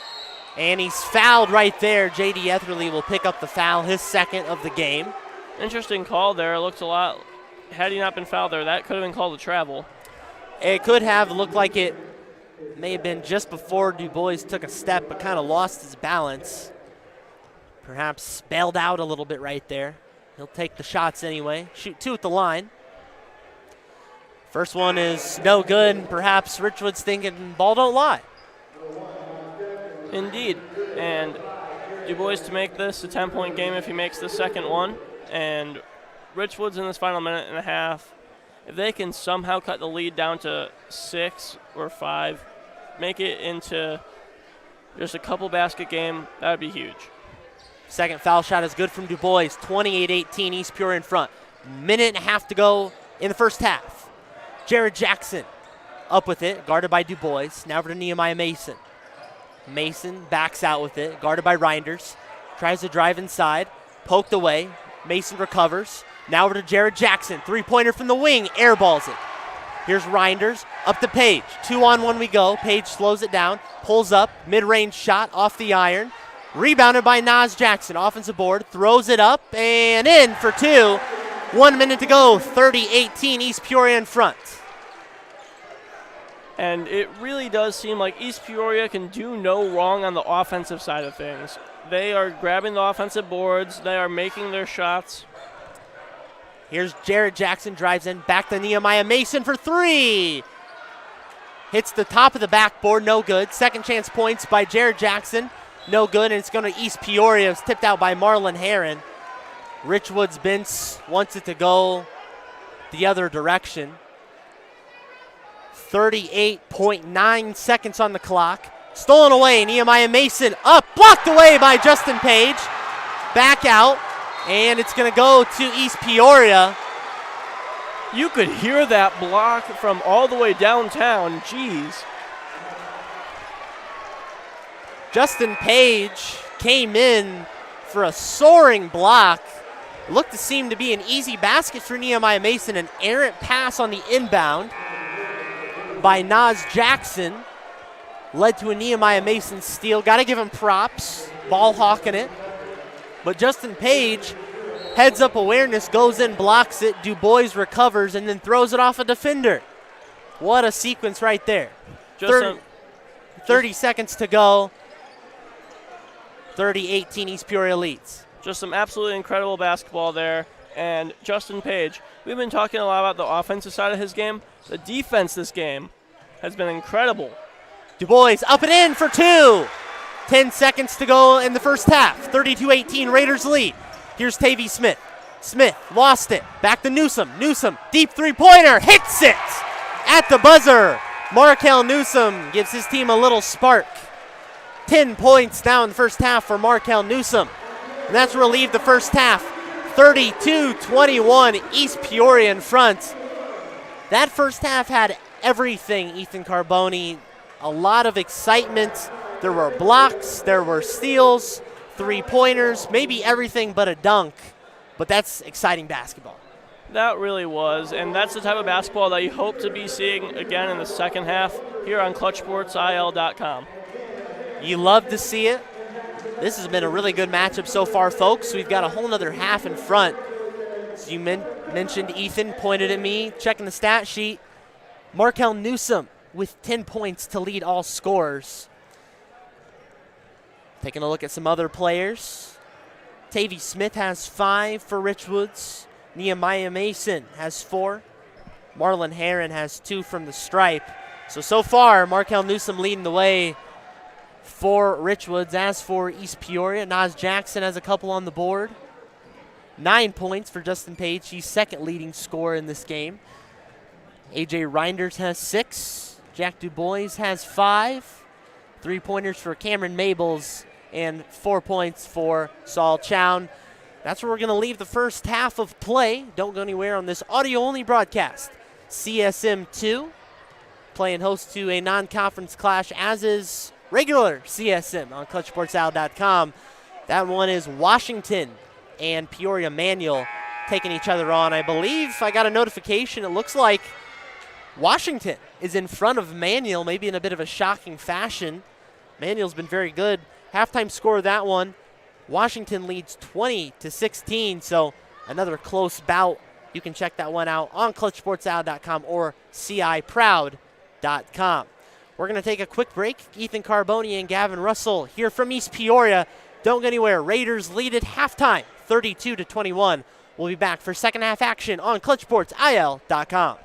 and he's fouled right there. J.D. Etherly will pick up the foul, his second of the game. Interesting call there. It looks a lot, had he not been fouled there, that could have been called a travel. It could have looked like it may have been just before Du Bois took a step but kind of lost his balance. Perhaps spelled out a little bit right there. He'll take the shots anyway. Shoot 2 at the line. First one is no good, and perhaps Richwoods thinking ball don't lie. Indeed. And Du Bois to make this a 10-point game if he makes the second one. And Richwoods in this final minute and a half, if they can somehow cut the lead down to 6 or 5, make it into just a couple basket game, that would be huge. Second foul shot is good from Du Bois. 28-18, East Peoria in front. Minute and a half to go in the first half. Jared Jackson up with it, guarded by Du Bois. Now over to Nehemiah Mason. Mason backs out with it, guarded by Reinders. Tries to drive inside, poked away. Mason recovers. Now over to Jared Jackson. Three-pointer from the wing, airballs it. Here's Reinders, up to Page. 2-on-1 we go. Page slows it down, pulls up, mid-range shot off the iron. Rebounded by Nas Jackson, offensive board, throws it up and in for 2. 1 minute to go, 30-18, East Peoria in front. And it really does seem like East Peoria can do no wrong on the offensive side of things. They are grabbing the offensive boards. They are making their shots. Here's Jared Jackson, drives in, back to Nehemiah Mason for 3. Hits the top of the backboard, no good. Second chance points by Jared Jackson, no good, and it's going to East Peoria. It's tipped out by Marlon Heron. Richwoods bench wants it to go the other direction. 38.9 seconds on the clock. Stolen away, Nehemiah Mason up, blocked away by Justin Page. Back out, and it's going to go to East Peoria. You could hear that block from all the way downtown. Jeez. Justin Page came in for a soaring block. Looked to seem to be an easy basket for Nehemiah Mason. An errant pass on the inbound by Nas Jackson led to a Nehemiah Mason steal. Got to give him props. Ball hawking it. But Justin Page, heads up awareness, goes in, blocks it. Dubois recovers and then throws it off a defender. What a sequence right there. 30 seconds to go. 30-18 East Peoria leads. Just some absolutely incredible basketball there. And Justin Page, we've been talking a lot about the offensive side of his game. The defense this game has been incredible. Dubois up and in for two. 10 seconds to go in the first half. 32-18 Raiders lead. Here's Tavy Smith. Smith lost it. Back to Newsom. Newsom, deep three-pointer, hits it at the buzzer. Markel Newsom gives his team a little spark. 10 points now in the first half for Markel Newsom. And that's relieved the first half. 32-21, East Peoria in front. That first half had everything, Ethan Carboni. A lot of excitement. There were blocks, there were steals, three-pointers, maybe everything but a dunk. But that's exciting basketball. That really was, and that's the type of basketball that you hope to be seeing again in the second half here on ClutchSportsIL.com. You love to see it. This has been a really good matchup so far, folks. We've got a whole nother half in front. As you mentioned, Ethan pointed at me, checking the stat sheet. Markel Newsom with 10 points to lead all scorers. Taking a look at some other players. Tavy Smith has 5 for Richwoods. Nehemiah Mason has 4. Marlon Heron has 2 from the stripe. So far, Markel Newsom leading the way for Richwoods. As for East Peoria, Nas Jackson has a couple on the board. 9 points for Justin Page. He's second leading scorer in this game. AJ Reinders has 6. Jack Dubois has 5. 3-pointers for Cameron Mabels and 4 points for Saul Chown. That's where we're going to leave the first half of play. Don't go anywhere on this audio-only broadcast. CSM 2 playing host to a non-conference clash, as is regular CSM on ClutchSportsIL.com. That one is Washington and Peoria Manual taking each other on. I believe I got a notification. It looks like Washington is in front of Manual, maybe in a bit of a shocking fashion. Manual's been very good. Halftime score of that one, Washington leads 20-16, so another close bout. You can check that one out on ClutchSportsIL.com or CIProud.com. We're going to take a quick break. Ethan Carboni and Gavin Russell here from East Peoria. Don't go anywhere. Raiders lead at halftime, 32-21. We'll be back for second half action on ClutchSportsIL.com.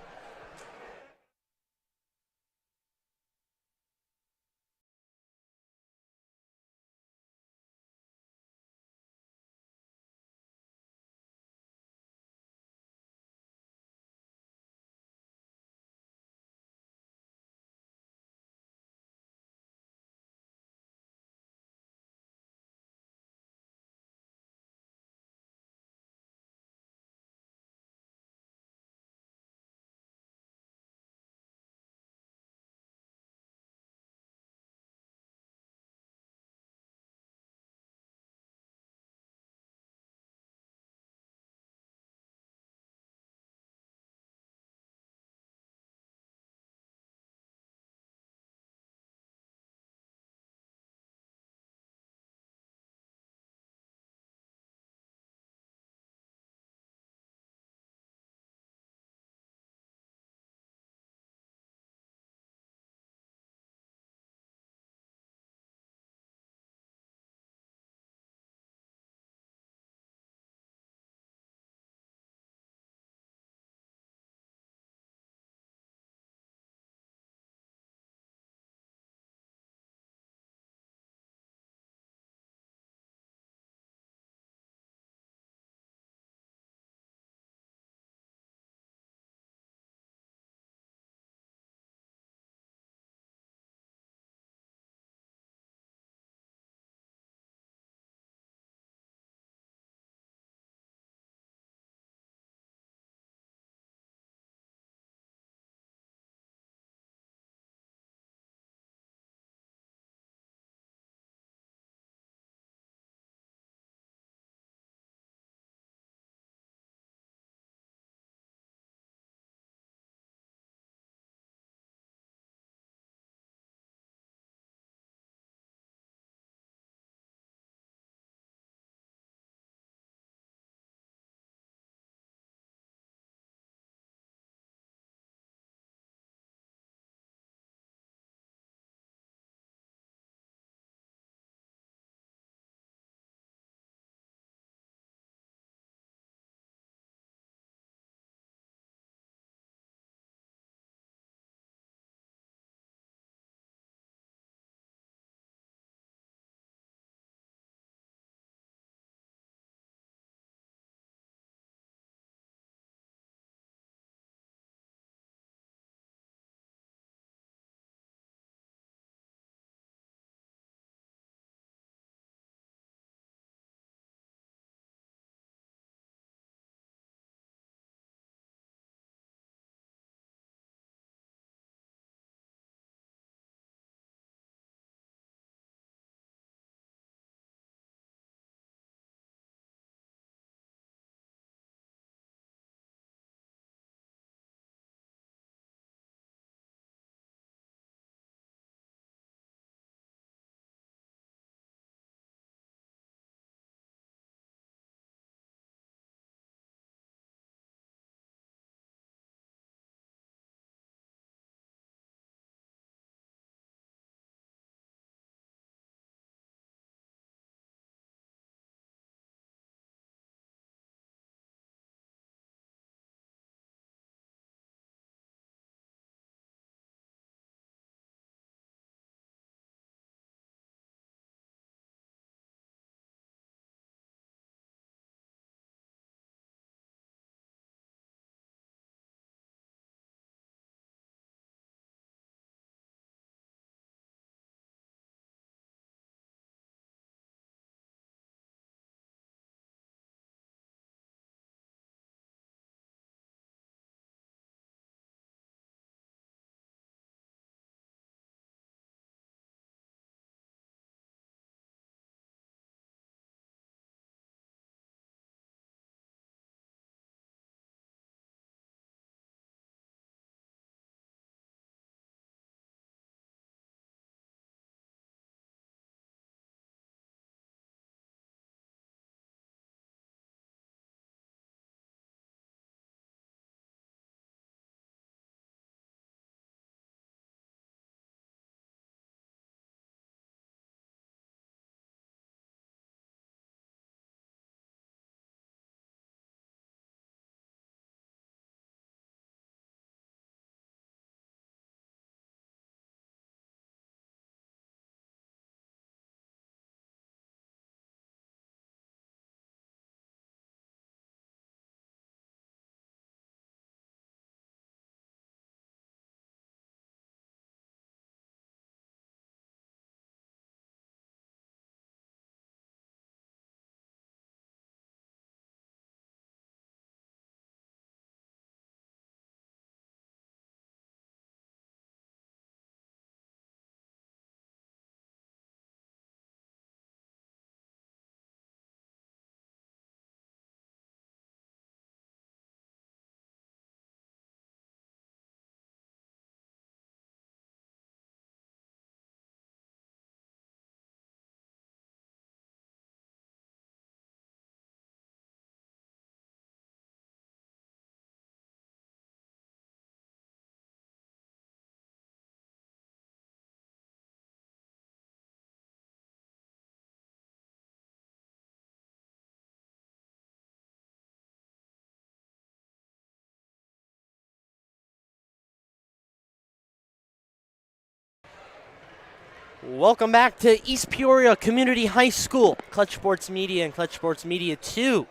Welcome back to East Peoria Community High School. Clutch Sports Media and Clutch Sports Media 2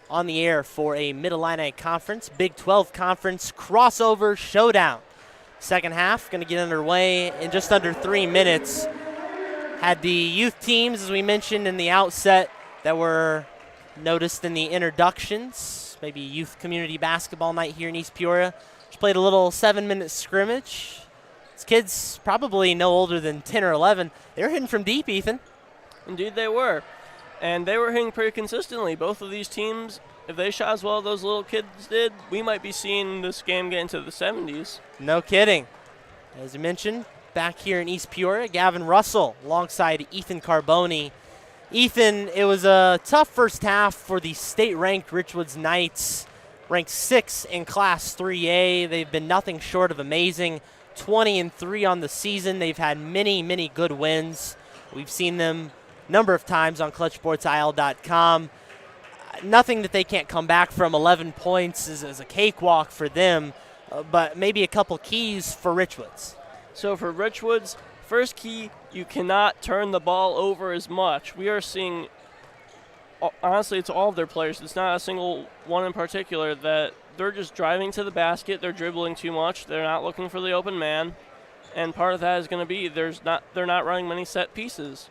on the air for a Mid-Illini Conference, Big 12 Conference crossover showdown. Second half going to get underway in just under 3 minutes. Had the youth teams, as we mentioned in the outset, that were noticed in the introductions. Maybe youth community basketball night here in East Peoria. Just played a little 7-minute scrimmage. These kids probably no older than 10 or 11. They were hitting from deep, Ethan. Indeed they were. And they were hitting pretty consistently. Both of these teams, if they shot as well as those little kids did, we might be seeing this game get into the 70s. No kidding. As you mentioned, back here in East Peoria, Gavin Russell alongside Ethan Carboni. Ethan, it was a tough first half for the state-ranked Richwoods Knights, ranked 6th in Class 3A. They've been nothing short of amazing. 20-3 on the season. They've had many, many good wins. We've seen them a number of times on ClutchSportsIL.com. Nothing that they can't come back from. 11 points is a cakewalk for them, but maybe a couple keys for Richwoods. So for Richwoods, first key, you cannot turn the ball over as much. We are seeing, honestly, it's all of their players. It's not a single one in particular that they're just driving to the basket. They're dribbling too much. They're not looking for the open man. And part of that is going to be they're not running many set pieces.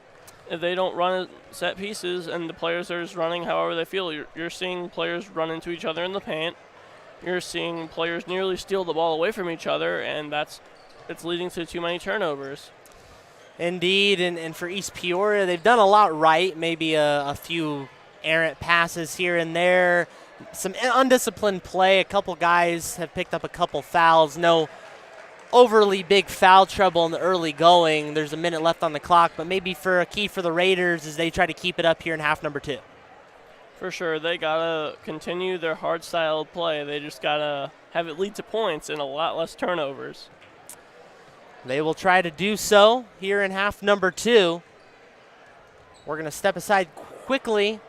If they don't run set pieces and the players are just running however they feel, you're seeing players run into each other in the paint. You're seeing players nearly steal the ball away from each other, and it's leading to too many turnovers. Indeed, and for East Peoria, they've done a lot right. Maybe a few errant passes here and there. Some undisciplined play. A couple guys have picked up a couple fouls. No overly big foul trouble in the early going. There's a minute left on the clock, but maybe for a key for the Raiders as they try to keep it up here in half number 2. For sure. They got to continue their hard-style play. They just got to have it lead to points and a lot less turnovers. They will try to do so here in half number 2. We're going to step aside quickly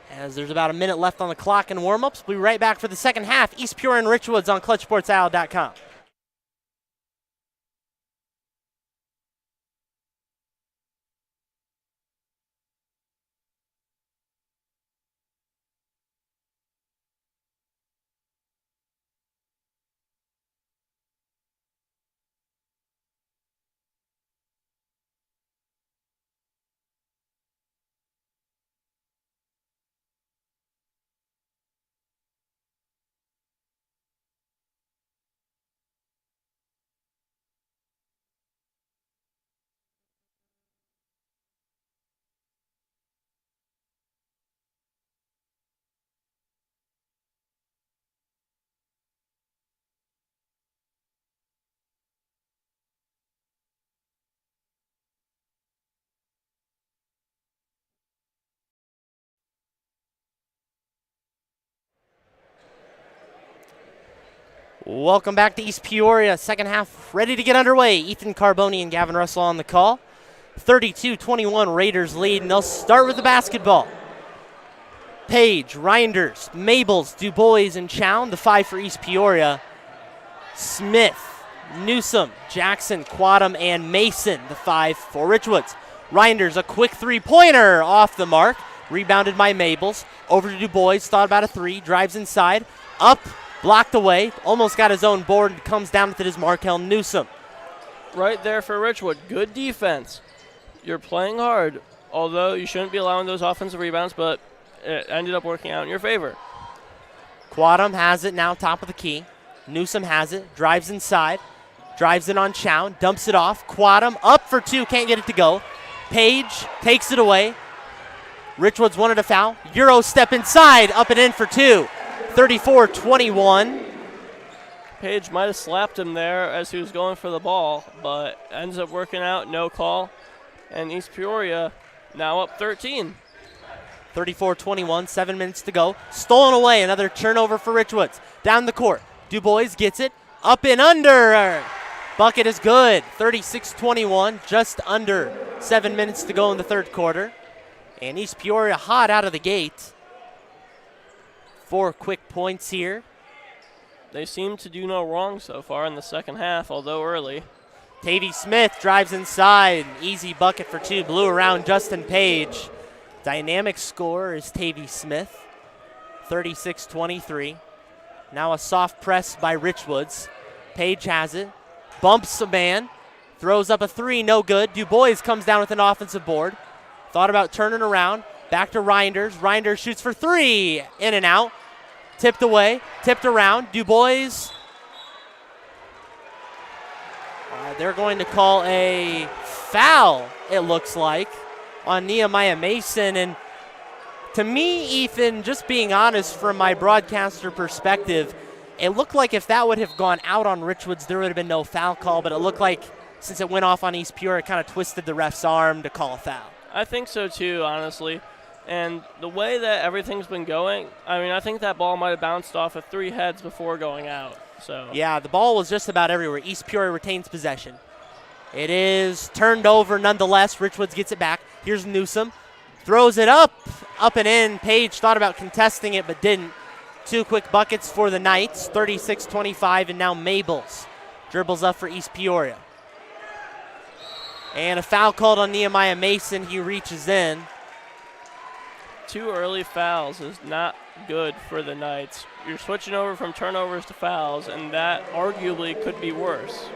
as there's about a minute left on the clock in warm-ups. We'll be right back for the second half. East Peoria and Richwoods on ClutchSportsIL.com. Welcome back to East Peoria. Second half ready to get underway. Ethan Carboni and Gavin Russell on the call. 32-21 Raiders lead, and they'll start with the basketball. Page, Reinders, Mabels, Dubois, and Chown, the 5 for East Peoria. Smith, Newsom, Jackson, Quadam, and Mason, the 5 for Richwoods. Reinders, a quick three-pointer off the mark. Rebounded by Mabels. Over to Dubois, thought about a 3, drives inside. Up, blocked away, almost got his own board, and comes down with it as Markel Newsom. Right there for Richwood. Good defense. You're playing hard, although you shouldn't be allowing those offensive rebounds, but it ended up working out in your favor. Quadam has it now, top of the key. Newsom has it, drives inside, drives it on Chown, dumps it off. Quadam up for 2, can't get it to go. Page takes it away. Richwoods wanted a foul. Euro step inside, up and in for 2. 34-21. Page might have slapped him there as he was going for the ball, but ends up working out, no call. And East Peoria now up 13. 34-21, 7 minutes to go. Stolen away, another turnover for Richwoods. Down the court, Dubois gets it, up and under. Bucket is good, 36-21, just under 7 minutes to go in the third quarter. And East Peoria hot out of the gate. 4 quick points here. They seem to do no wrong so far in the second half, although early. Tavy Smith drives inside. Easy bucket for two. Blew around Justin Page. Dynamic scorer is Tavy Smith. 36-23. Now a soft press by Richwoods. Page has it. Bumps a man. Throws up a three. No good. DuBois comes down with an offensive board. Thought about turning around. Back to Reinders. Reinders shoots for three. In and out. Tipped away. Tipped around. DuBois. They're going to call a foul, it looks like, on Nehemiah Mason. And to me, Ethan, just being honest from my broadcaster perspective, it looked like if that would have gone out on Richwoods, there would have been no foul call. But it looked like since it went off on East Peoria, it kind of twisted the ref's arm to call a foul. I think so too, honestly. And the way that everything's been going, I mean, I think that ball might have bounced off of three heads before going out. So yeah, the ball was just about everywhere. East Peoria retains possession. It is turned over nonetheless. Richwoods gets it back. Here's Newsom. Throws it up and in. Page thought about contesting it but didn't. Two quick buckets for the Knights, 36-25, and now Mabels dribbles up for East Peoria. And a foul called on Nehemiah Mason. He reaches in. 2 early fouls is not good for the Knights. You're switching over from turnovers to fouls, and that arguably could be worse.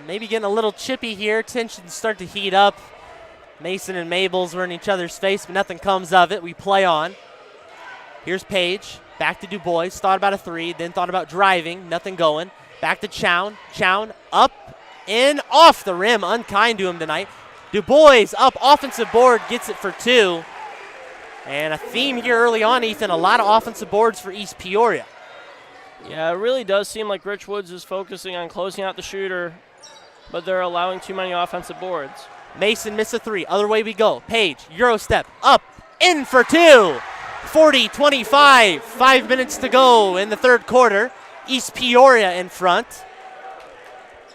Maybe getting a little chippy here. Tensions start to heat up. Mason and Mabels were in each other's face, but nothing comes of it. We play on. Here's Page. Back to DuBois. Thought about a three, then thought about driving. Nothing going. Back to Chown. Chown up, in, off the rim. Unkind to him tonight. DuBois up, offensive board, gets it for two. And a theme here early on, Ethan, a lot of offensive boards for East Peoria. Yeah, it really does seem like Richwoods is focusing on closing out the shooter, but they're allowing too many offensive boards. Mason missed a three. Other way we go. Page, Euro step, up, in for two. 40-25, 5 minutes to go in the third quarter. East Peoria in front.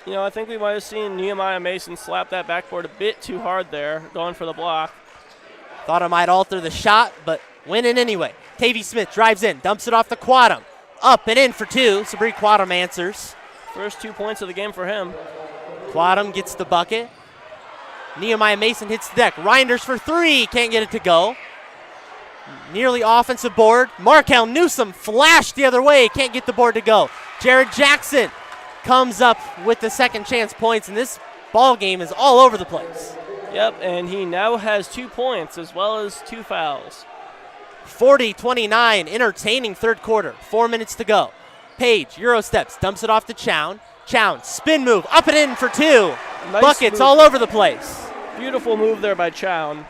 You know, I think we might have seen Nehemiah Mason slap that backboard a bit too hard there, going for the block. Thought it might alter the shot, but went in anyway. Tavy Smith drives in, dumps it off to Quadam. Up and in for two. Sabri Quadam answers. First 2 points of the game for him. Quadam gets the bucket. Nehemiah Mason hits the deck. Reinders for three. Can't get it to go. Nearly offensive board. Markel Newsom flashed the other way. Can't get the board to go. Jared Jackson comes up with the second chance points, and this ball game is all over the place. Yep, and he now has 2 points as well as 2 fouls. 40-29, entertaining third quarter. 4 minutes to go. Page, Euro steps, dumps it off to Chown. Chown, spin move, up and in for two. Nice Buckets move. all over the place. Beautiful move there by Chown.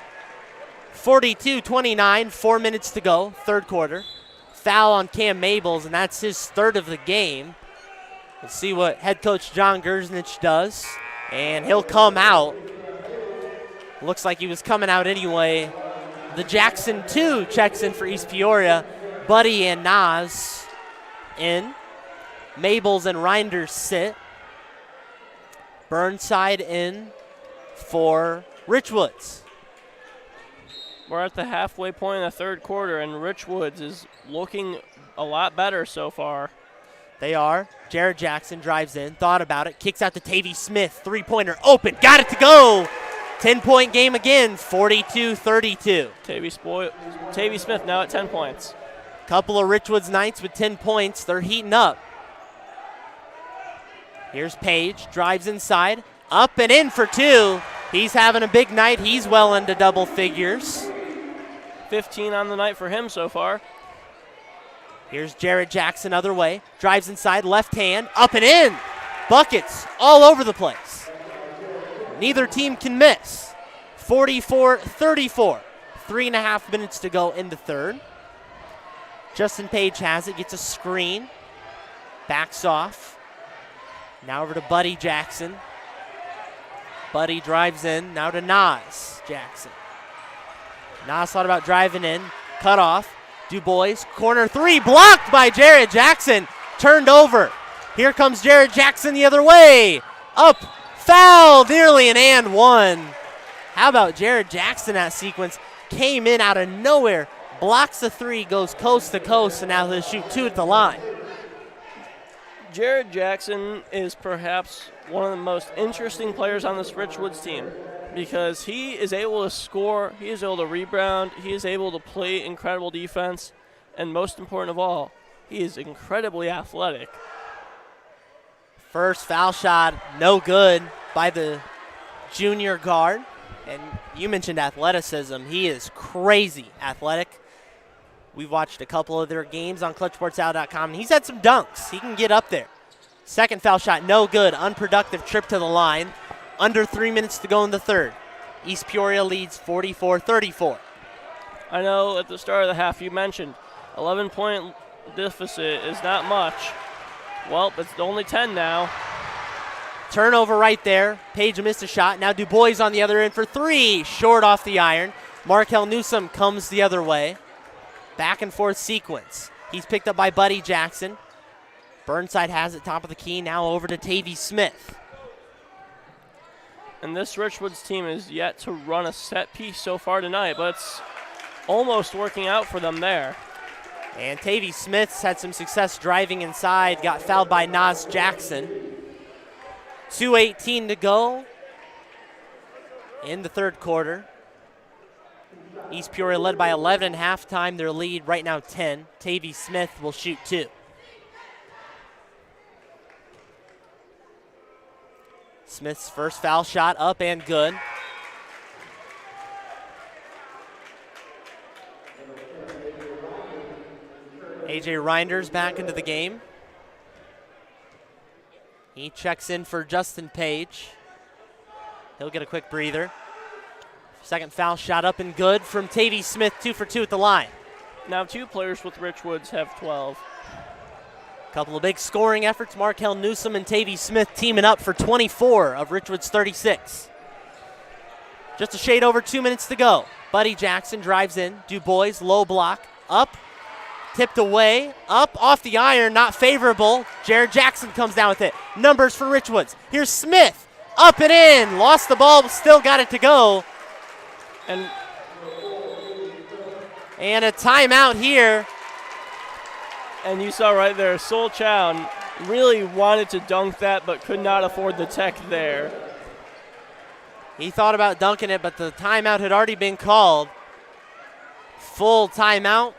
42-29, 4 minutes to go, third quarter. Foul on Cam Mabels, and that's his third of the game. Let's see what head coach John Gerznich does. And he'll come out. Looks like he was coming out anyway. The Jackson 2 checks in for East Peoria. Buddy and Nas in. Mabels and Reinders sit. Burnside in for Richwoods. We're at the halfway point in the third quarter, and Richwoods is looking a lot better so far. They are. Jared Jackson drives in, thought about it, kicks out to Tavy Smith. Three-pointer open, got it to go. 10-point game again, 42-32. Tavy Smith now at 10 points. Couple of Richwoods Knights with 10 points. They're heating up. Here's Page, drives inside, up and in for two. He's having a big night. He's well into double figures. 15 on the night for him so far. Here's Jared Jackson other way. Drives inside, left hand, up and in. Buckets all over the place. Neither team can miss. 44-34. 3.5 minutes to go in the third. Justin Page has it, gets a screen. Backs off. Now over to Buddy Jackson. Buddy drives in, now to Nas Jackson. Nas thought about driving in, cut off. DuBois, corner three, blocked by Jared Jackson. Turned over. Here comes Jared Jackson the other way. Up, foul, nearly an and one. How about Jared Jackson that sequence? Came in out of nowhere, blocks the three, goes coast to coast, and now he'll shoot two at the line. Jared Jackson is perhaps one of the most interesting players on this Richwoods team because he is able to score, he is able to rebound, he is able to play incredible defense, and most important of all, he is incredibly athletic. First foul shot, no good by the junior guard. And you mentioned athleticism. He is crazy athletic. We've watched a couple of their games on ClutchSportsOut.com, and he's had some dunks. He can get up there. Second foul shot, no good. Unproductive trip to the line. Under 3 minutes to go in the third. East Peoria leads 44-34. I know at the start of the half you mentioned 11-point deficit is not much. Well, it's only 10 now. Turnover right there. Page missed a shot. Now Du Bois on the other end for three. Short off the iron. Markel Newsom comes the other way. Back and forth sequence. He's picked up by Buddy Jackson. Burnside has it top of the key. Now over to Tavy Smith. And this Richwoods team is yet to run a set piece so far tonight, but it's almost working out for them there. And Tavy Smith's had some success driving inside. Got fouled by Nas Jackson. 2:18 to go in the third quarter. East Peoria led by 11 at halftime. Their lead right now 10. Tavy Smith will shoot 2. Smith's first foul shot up and good. A.J. Reinders back into the game. He checks in for Justin Page. He'll get a quick breather. Second foul shot up and good from Tavy Smith, 2 for 2 at the line. Now 2 players with Richwoods have 12. Couple of big scoring efforts. Markel Newsom and Tavy Smith teaming up for 24 of Richwoods' 36. Just a shade over 2 minutes to go. Buddy Jackson drives in. Du Bois, low block, up. Tipped away, up, off the iron, not favorable. Jared Jackson comes down with it. Numbers for Richwoods. Here's Smith, up and in. Lost the ball, but still got it to go. And a timeout here. And you saw right there, Sol Chown really wanted to dunk that, but could not afford the tech there. He thought about dunking it, but the timeout had already been called. Full timeout.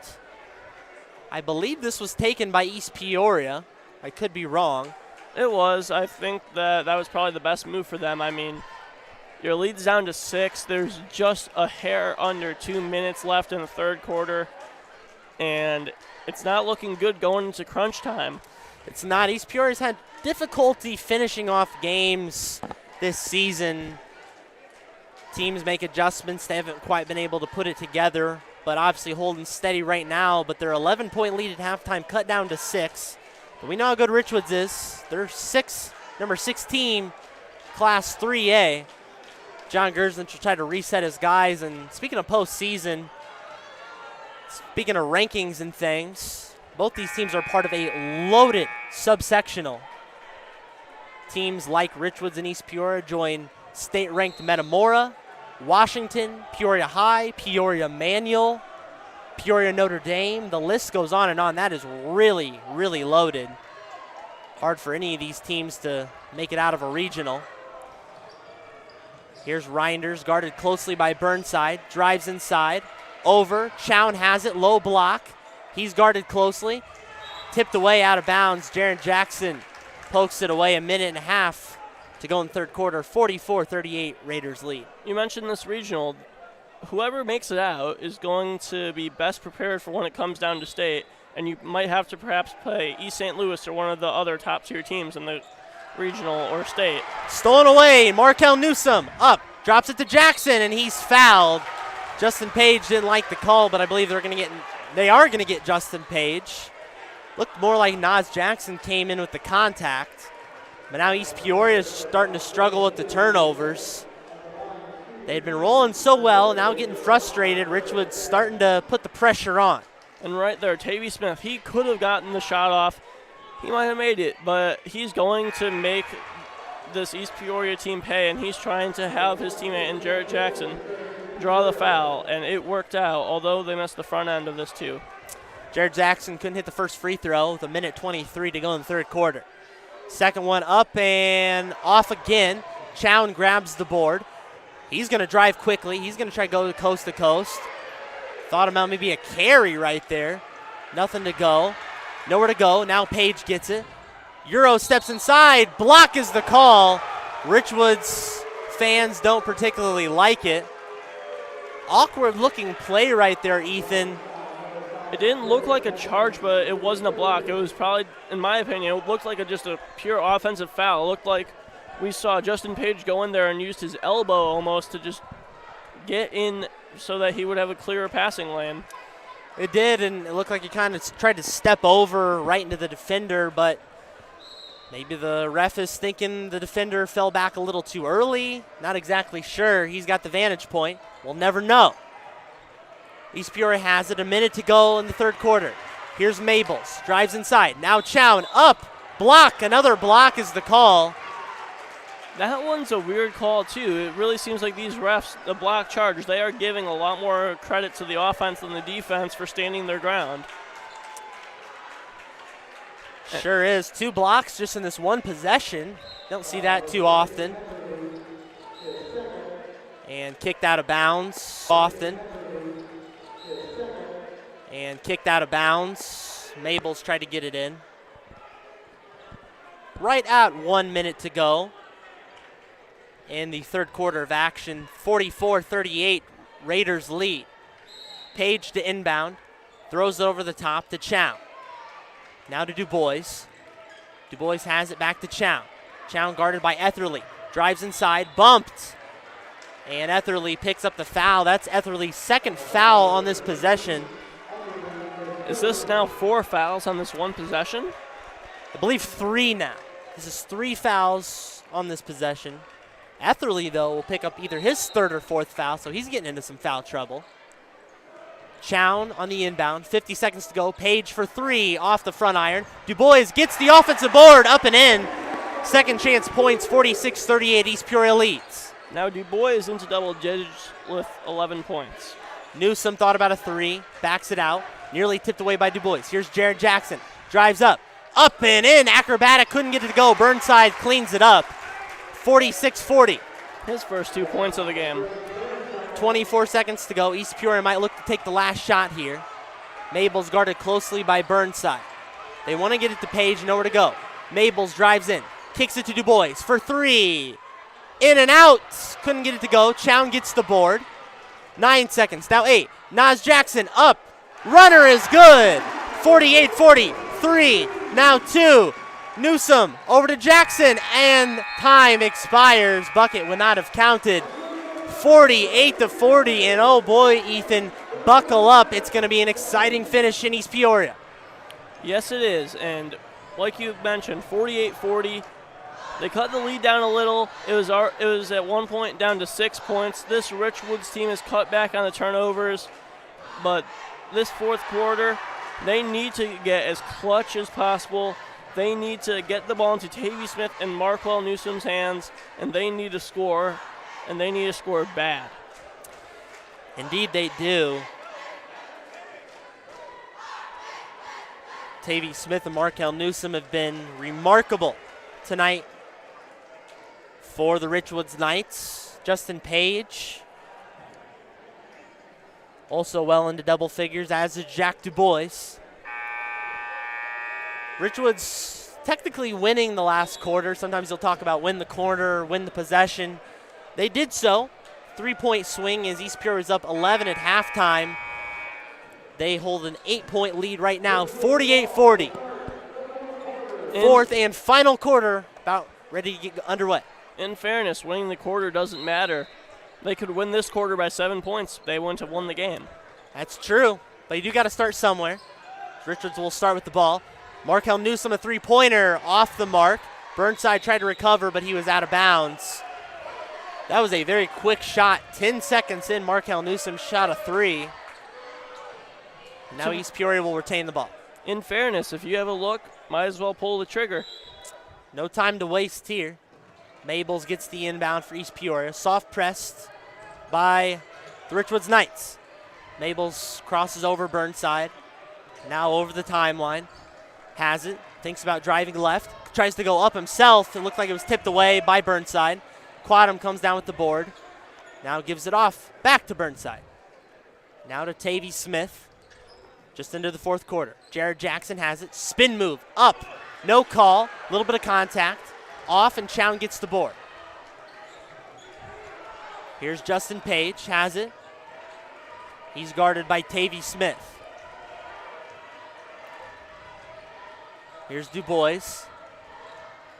I believe this was taken by East Peoria. I could be wrong. It was. I think that was probably the best move for them. I mean, your lead's down to 6. There's just a hair under 2 minutes left in the third quarter. And it's not looking good going into crunch time. It's not. East Peoria's had difficulty finishing off games this season. Teams make adjustments. They haven't quite been able to put it together, but obviously holding steady right now. But their 11-point lead at halftime cut down to 6. But we know how good Richwoods is. They're number 6 team, Class 3A. John Gerslich will try to reset his guys. And speaking of postseason, speaking of rankings and things, both these teams are part of a loaded subsectional. Teams like Richwoods and East Peoria join state-ranked Metamora, Washington, Peoria High, Peoria Manual, Peoria Notre Dame. The list goes on and on. That is really, really loaded. Hard for any of these teams to make it out of a regional. Here's Reinders, guarded closely by Burnside. Drives inside. Over. Chown has it. Low block. He's guarded closely. Tipped away out of bounds. Jared Jackson pokes it away. A minute and a half to go in the third quarter. 44-38 Raiders lead. You mentioned this regional. Whoever makes it out is going to be best prepared for when it comes down to state, and you might have to perhaps play East St. Louis or one of the other top-tier teams in the regional or state. Stolen away. Markel Newsom up. Drops it to Jackson, and he's fouled. Justin Page didn't like the call, but I believe they are going to get Justin Page. Looked more like Nas Jackson came in with the contact. But now East Peoria is starting to struggle with the turnovers. They'd been rolling so well, now getting frustrated. Richwoods starting to put the pressure on. And right there, Tavy Smith, he could have gotten the shot off. He might have made it, but he's going to make this East Peoria team pay, and he's trying to have his teammate and Jared Jackson draw the foul, and it worked out, although they missed the front end of this too. Jared Jackson couldn't hit the first free throw with a minute 23 to go in the third quarter. Second one up and off again. Chown grabs the board. He's going to drive quickly. He's going to try to go coast to coast. Thought about maybe a carry right there. Nothing to go. Nowhere to go. Now Page gets it. Euro steps inside. Block is the call. Richwoods fans don't particularly like it. Awkward looking play right there, Ethan. It didn't look like a charge, but it wasn't a block. It was probably, in my opinion, it looked like just a pure offensive foul. It looked like we saw Justin Page go in there and used his elbow almost to just get in so that he would have a clearer passing lane. It did, and it looked like he kind of tried to step over right into the defender, but maybe the ref is thinking the defender fell back a little too early. Not exactly sure. He's got the vantage point. We'll never know. East Peoria has it. A minute to go in the third quarter. Here's Mabels. Drives inside. Now Chown up. Block. Another block is the call. That one's a weird call, too. It really seems like these refs, the block charges, they are giving a lot more credit to the offense than the defense for standing their ground. Sure is. 2 blocks just in this one possession. Don't see that too often. And kicked out of bounds often. And kicked out of bounds. Mabels tried to get it in. Right at 1 minute to go in the third quarter of action. 44-38, Raiders lead. Page to inbound. Throws it over the top to Chown. Now to Du Bois. Du Bois has it back to Chown. Chown guarded by Etherly. Drives inside, bumped. And Etherly picks up the foul. That's Etherly's second foul on this possession. Is this now 4 fouls on this one possession? I believe 3 now. This is 3 fouls on this possession. Etherly, though, will pick up either his third or fourth foul, so he's getting into some foul trouble. Chown on the inbound, 50 seconds to go. Page for 3 off the front iron. Du Bois gets the offensive board up and in. Second chance points, 46-38, East Peoria leads. Now Du Bois is into double digits with 11 points. Newsome thought about a 3, backs it out. Nearly tipped away by Du Bois. Here's Jared Jackson. Drives up and in. Acrobatic, couldn't get it to go. Burnside cleans it up. 46-40. His first 2 points of the game. 24 seconds to go. East Peoria might look to take the last shot here. Mabels guarded closely by Burnside. They want to get it to Page, nowhere to go. Mabels drives in. Kicks it to Du Bois for 3. In and out. Couldn't get it to go. Chown gets the board. 9 seconds. Now 8. Nas Jackson up. Runner is good. 48-40. 3. Now 2. Newsome over to Jackson. And time expires. Bucket would not have counted. 48-40. And oh boy, Ethan, buckle up. It's going to be an exciting finish in East Peoria. Yes, it is. And like you mentioned, 48-40. They cut the lead down a little. It was at one point down to 6 points. This Richwoods team has cut back on the turnovers, but this fourth quarter, they need to get as clutch as possible. They need to get the ball into Tavy Smith and Marquel Newsome's hands, and they need to score, and they need to score bad. Indeed they do. Tavy Smith and Marquel Newsome have been remarkable tonight for the Richwoods Knights. Justin Page also well into double figures, as is Jack Du Bois. Richwoods technically winning the last quarter. Sometimes they'll talk about win the quarter, win the possession. They did so. 3-point swing as East Peoria is up 11 at halftime. They hold an 8-point lead right now, 48-40. Fourth and final quarter, about ready to get underway. In fairness, winning the quarter doesn't matter. They could win this quarter by 7 points. They wouldn't have won the game. That's true, but you do got to start somewhere. Richards will start with the ball. Marquel Newsome, a 3-pointer off the mark. Burnside tried to recover, but he was out of bounds. That was a very quick shot. 10 seconds in, Marquel Newsome shot a 3. Now East Peoria will retain the ball. In fairness, if you have a look, might as well pull the trigger. No time to waste here. Mabels gets the inbound for East Peoria. Soft pressed by the Richwoods Knights. Mabels crosses over Burnside. Now over the timeline. Has it. thinks about driving left, tries to go up himself. It looked like it was tipped away by Burnside. Quadum comes down with the board. Now gives it off back to Burnside. Now to Tavy Smith. Just into the fourth quarter. Jared Jackson has it. Spin move. Up. No call. A little bit of contact. Off, and Chown gets the board. Here's Justin Page. Has it. He's guarded by Tavy Smith. Here's DuBois.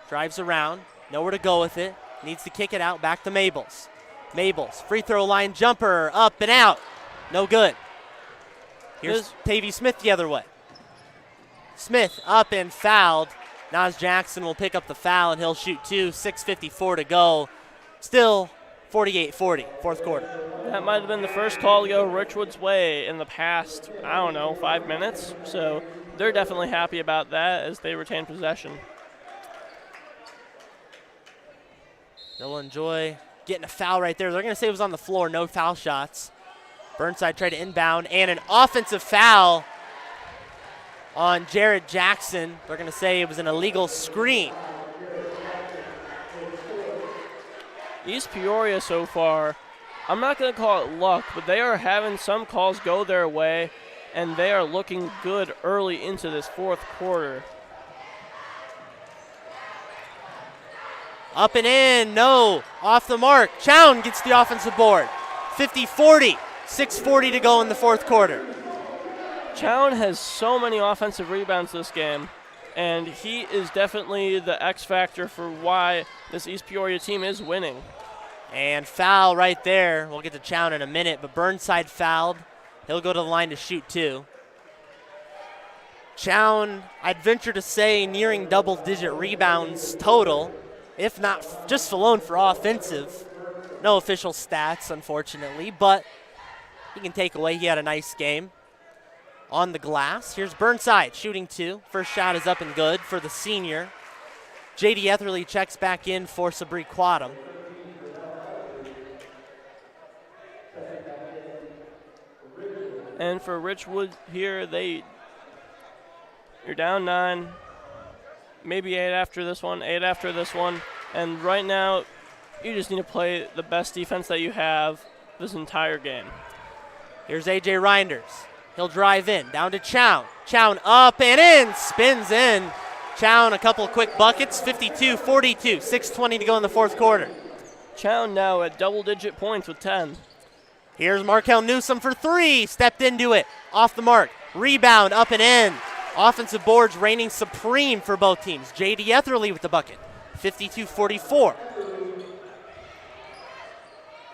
Drives around. Nowhere to go with it. Needs to kick it out. Back to Mabels. Mabels. Free throw line jumper. Up and out. No good. Here's Tavy Smith the other way. Smith up and fouled. Nas Jackson will pick up the foul, and he'll shoot two. 6:54 to go. Still 48-40, fourth quarter. That might have been the first call to go Richwoods' way in the past, 5 minutes. So they're definitely happy about that as they retain possession. They'll enjoy getting a foul right there. They're going to say it was on the floor, no foul shots. Burnside tried to inbound, and an offensive foul on Jared Jackson. They're going to say it was an illegal screen. East Peoria so far, I'm not going to call it luck, but they are having some calls go their way, and they are looking good early into this fourth quarter. Up and in, no, off the mark. Chown gets the offensive board. 50-40, 6:40 to go in the fourth quarter. Chown has so many offensive rebounds this game, and he is definitely the X factor for why this East Peoria team is winning. And foul right there. We'll get to Chown in a minute, but Burnside fouled. He'll go to the line to shoot two. Chown, I'd venture to say, nearing double-digit rebounds total, if not just alone for offensive. No official stats, unfortunately, but he can take away. He had a nice game. On the glass, here's Burnside shooting two. First shot is up and good for the senior. J.D. Etherly checks back in for Sabri Quadum. And for Richwood here, you're down 9, maybe 8 after this one, and right now you just need to play the best defense that you have this entire game. Here's A.J. Reinders. He'll drive in, down to Chown. Chown up and in, spins in. Chown a couple of quick buckets, 52-42, 6:20 to go in the fourth quarter. Chown now at double-digit points with 10. Here's Markel Newsom for three, stepped into it, off the mark. Rebound, up and in. Offensive boards reigning supreme for both teams. J.D. Etherly with the bucket, 52-44.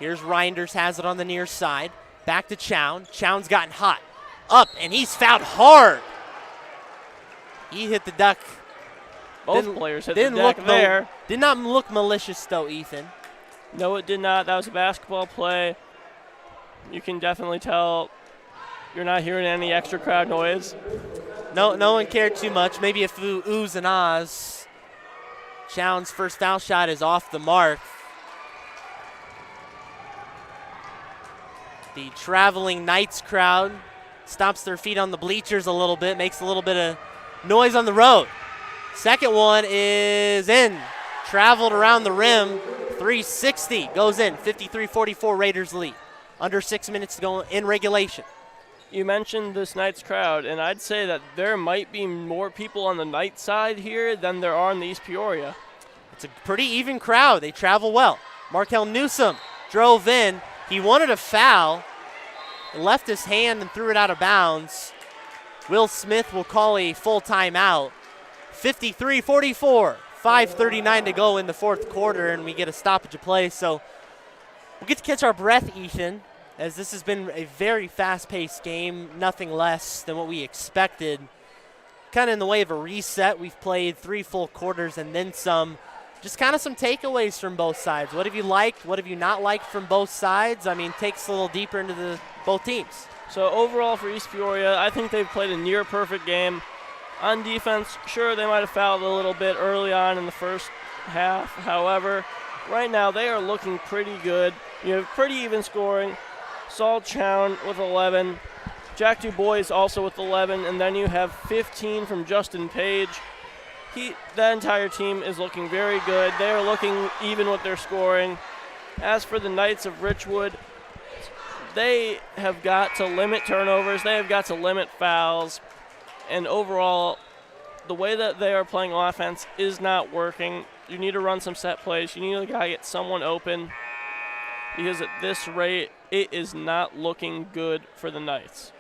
Here's Reinders, has it on the near side. Back to Chown. Chown's gotten hot. Up, and he's fouled hard. He hit the deck. Both players hit the deck there. Did not look malicious, though, Ethan. No, it did not. That was a basketball play. You can definitely tell you're not hearing any extra crowd noise. No one cared too much. Maybe a few oohs and ahs. Chown's first foul shot is off the mark. The traveling Knights crowd stomps their feet on the bleachers a little bit, makes a little bit of noise on the road. Second one is in. Traveled around the rim. 360 goes in. 53-44 Raiders lead. Under 6 minutes to go in regulation. You mentioned this Knights crowd, and I'd say that there might be more people on the Knights side here than there are in the East Peoria. It's a pretty even crowd. They travel well. Markel Newsom drove in. He wanted a foul. Left his hand and threw it out of bounds. Will Smith will call a full timeout. 53-44, 5:39 to go in the fourth quarter, and we get a stoppage of play. So we'll get to catch our breath, Ethan, as this has been a very fast-paced game, nothing less than what we expected. Kind of in the way of a reset. We've played 3 full quarters and then some. Just kind of some takeaways from both sides. What have you liked? What have you not liked from both sides? I mean, takes a little deeper into both teams. So overall for East Peoria, I think they've played a near-perfect game. On defense, sure, they might have fouled a little bit early on in the first half. However, right now they are looking pretty good. You have pretty even scoring. Saul Chown with 11. Jack DuBois also with 11. And then you have 15 from Justin Page. That entire team is looking very good. They are looking even with their scoring. As for the Knights of Richwood, they have got to limit turnovers. They have got to limit fouls. And overall, the way that they are playing offense is not working. You need to run some set plays. You need to get someone open, because at this rate, it is not looking good for the Knights.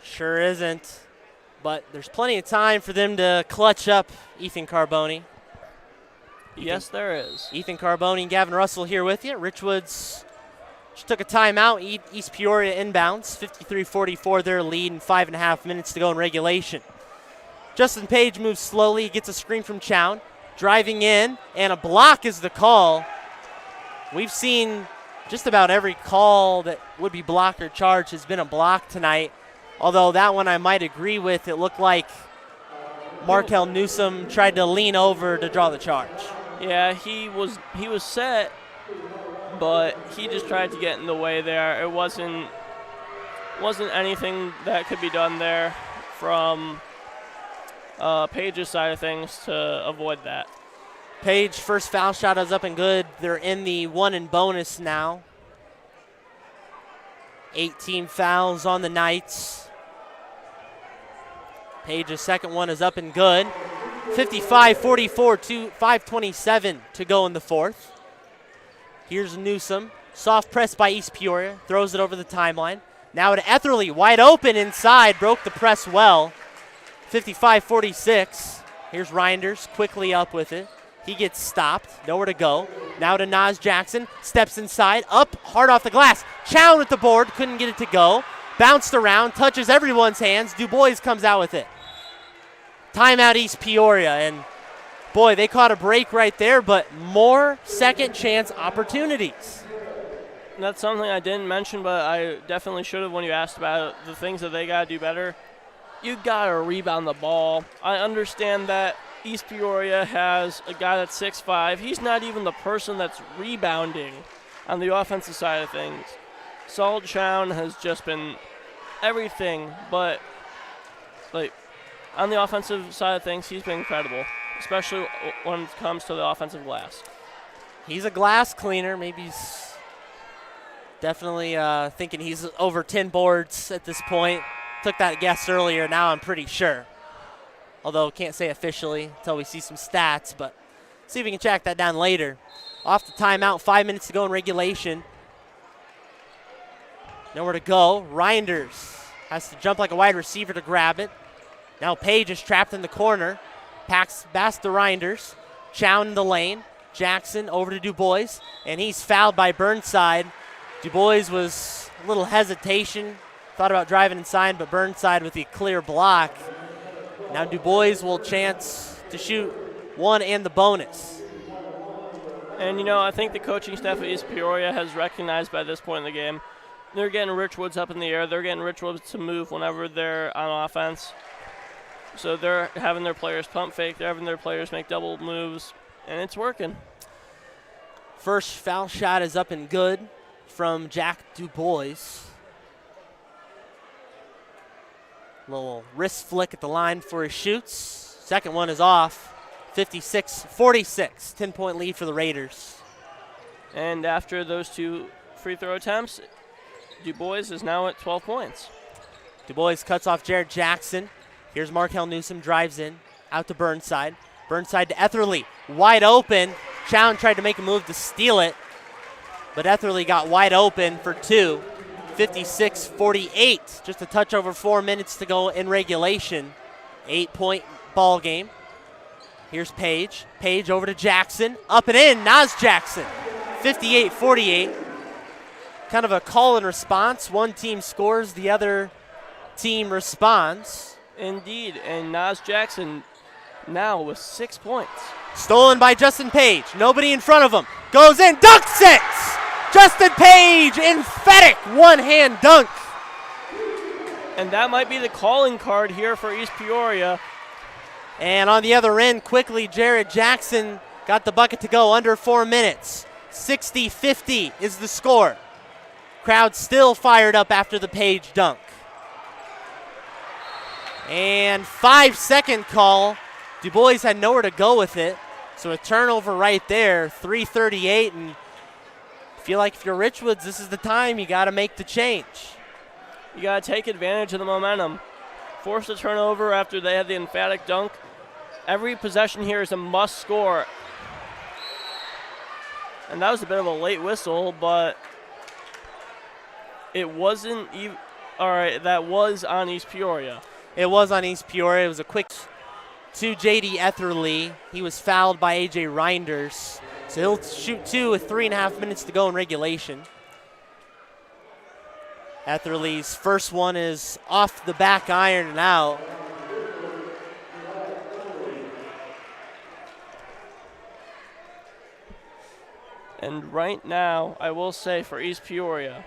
Sure isn't. But there's plenty of time for them to clutch up Ethan Carboni. Yes, there is. Ethan Carboni and Gavin Russell here with you. Richwoods just took a timeout. East Peoria inbounds. 53-44 their lead and 5.5 minutes to go in regulation. Justin Page moves slowly. He gets a screen from Chown. Driving in, and a block is the call. We've seen just about every call that would be block or charge has been a block tonight. Although that one I might agree with. It looked like Markel Newsom tried to lean over to draw the charge. Yeah, he was set, but he just tried to get in the way there. It wasn't anything that could be done there from Page's side of things to avoid that. Page, first foul shot is up and good. They're in the 1 and bonus now. 18 fouls on the Knights. Page's second one is up and good. 55-44, 5:27 to go in the fourth. Here's Newsom. Soft press by East Peoria. Throws it over the timeline. Now to Etherly, wide open inside. Broke the press well. 55-46. Here's Reinders quickly up with it. He gets stopped. Nowhere to go. Now to Nas Jackson. Steps inside. Up, hard off the glass. Chown with the board. Couldn't get it to go. Bounced around. Touches everyone's hands. DuBois comes out with it. Timeout East Peoria. And, boy, they caught a break right there, but more second chance opportunities. That's something I didn't mention, but I definitely should have when you asked about the things that they got to do better. You got to rebound the ball. I understand that East Peoria has a guy that's 6'5". He's not even the person that's rebounding on the offensive side of things. Saul Chown has just been everything, but on the offensive side of things, he's been incredible, especially when it comes to the offensive glass. He's a glass cleaner. Maybe he's definitely thinking he's over 10 boards at this point. Took that guess earlier. Now I'm pretty sure. Although can't say officially until we see some stats, but see if we can track that down later. Off the timeout, 5 minutes to go in regulation. Nowhere to go. Reinders has to jump like a wide receiver to grab it. Now Page is trapped in the corner. Pass to Reinders. Chown in the lane. Jackson over to DuBois, and he's fouled by Burnside. DuBois was a little hesitation. Thought about driving inside, but Burnside with the clear block. Now DuBois will chance to shoot one and the bonus. And, I think the coaching staff of East Peoria has recognized by this point in the game, they're getting Richwoods up in the air. They're getting Richwoods to move whenever they're on offense. So they're having their players pump fake. They're having their players make double moves, and it's working. First foul shot is up and good from Jack DuBois. Little wrist flick at the line for his shoots. Second one is off. 56-46, 10-point lead for the Raiders. And after those two free throw attempts, DuBois is now at 12 points. DuBois cuts off Jared Jackson. Here's Markel Newsom, drives in, out to Burnside. Burnside to Etherly, wide open. Chown tried to make a move to steal it, but Etherly got wide open for two. 56-48, just a touch over 4 minutes to go in regulation. 8-point ball game. Here's Page. Page over to Jackson, up and in, Nas Jackson. 58-48. Kind of a call and response. One team scores, the other team responds. Indeed, and Nas Jackson now with 6 points. Stolen by Justin Page. Nobody in front of him. Goes in, dunks it! Justin Page, emphatic one-hand dunk. And that might be the calling card here for East Peoria. And on the other end, quickly, Jared Jackson got the bucket to go under 4 minutes. 60-50 is the score. Crowd still fired up after the Page dunk. And 5-second call Du Bois had nowhere to go with it. So a turnover right there, 3:38, and I feel like if you're Richwoods, this is the time you got to make the change. You got to take advantage of the momentum. Force a turnover after they had the emphatic dunk. Every possession here is a must score. And that was a bit of a late whistle, but it wasn't even. All right, that was on East Peoria. It was on East Peoria. It was a quick to J.D. Etherly. He was fouled by A.J. Reinders. So he'll shoot 2 with 3.5 minutes to go in regulation. Etherly's first one is off the back iron and out. And right now, I will say for East Peoria,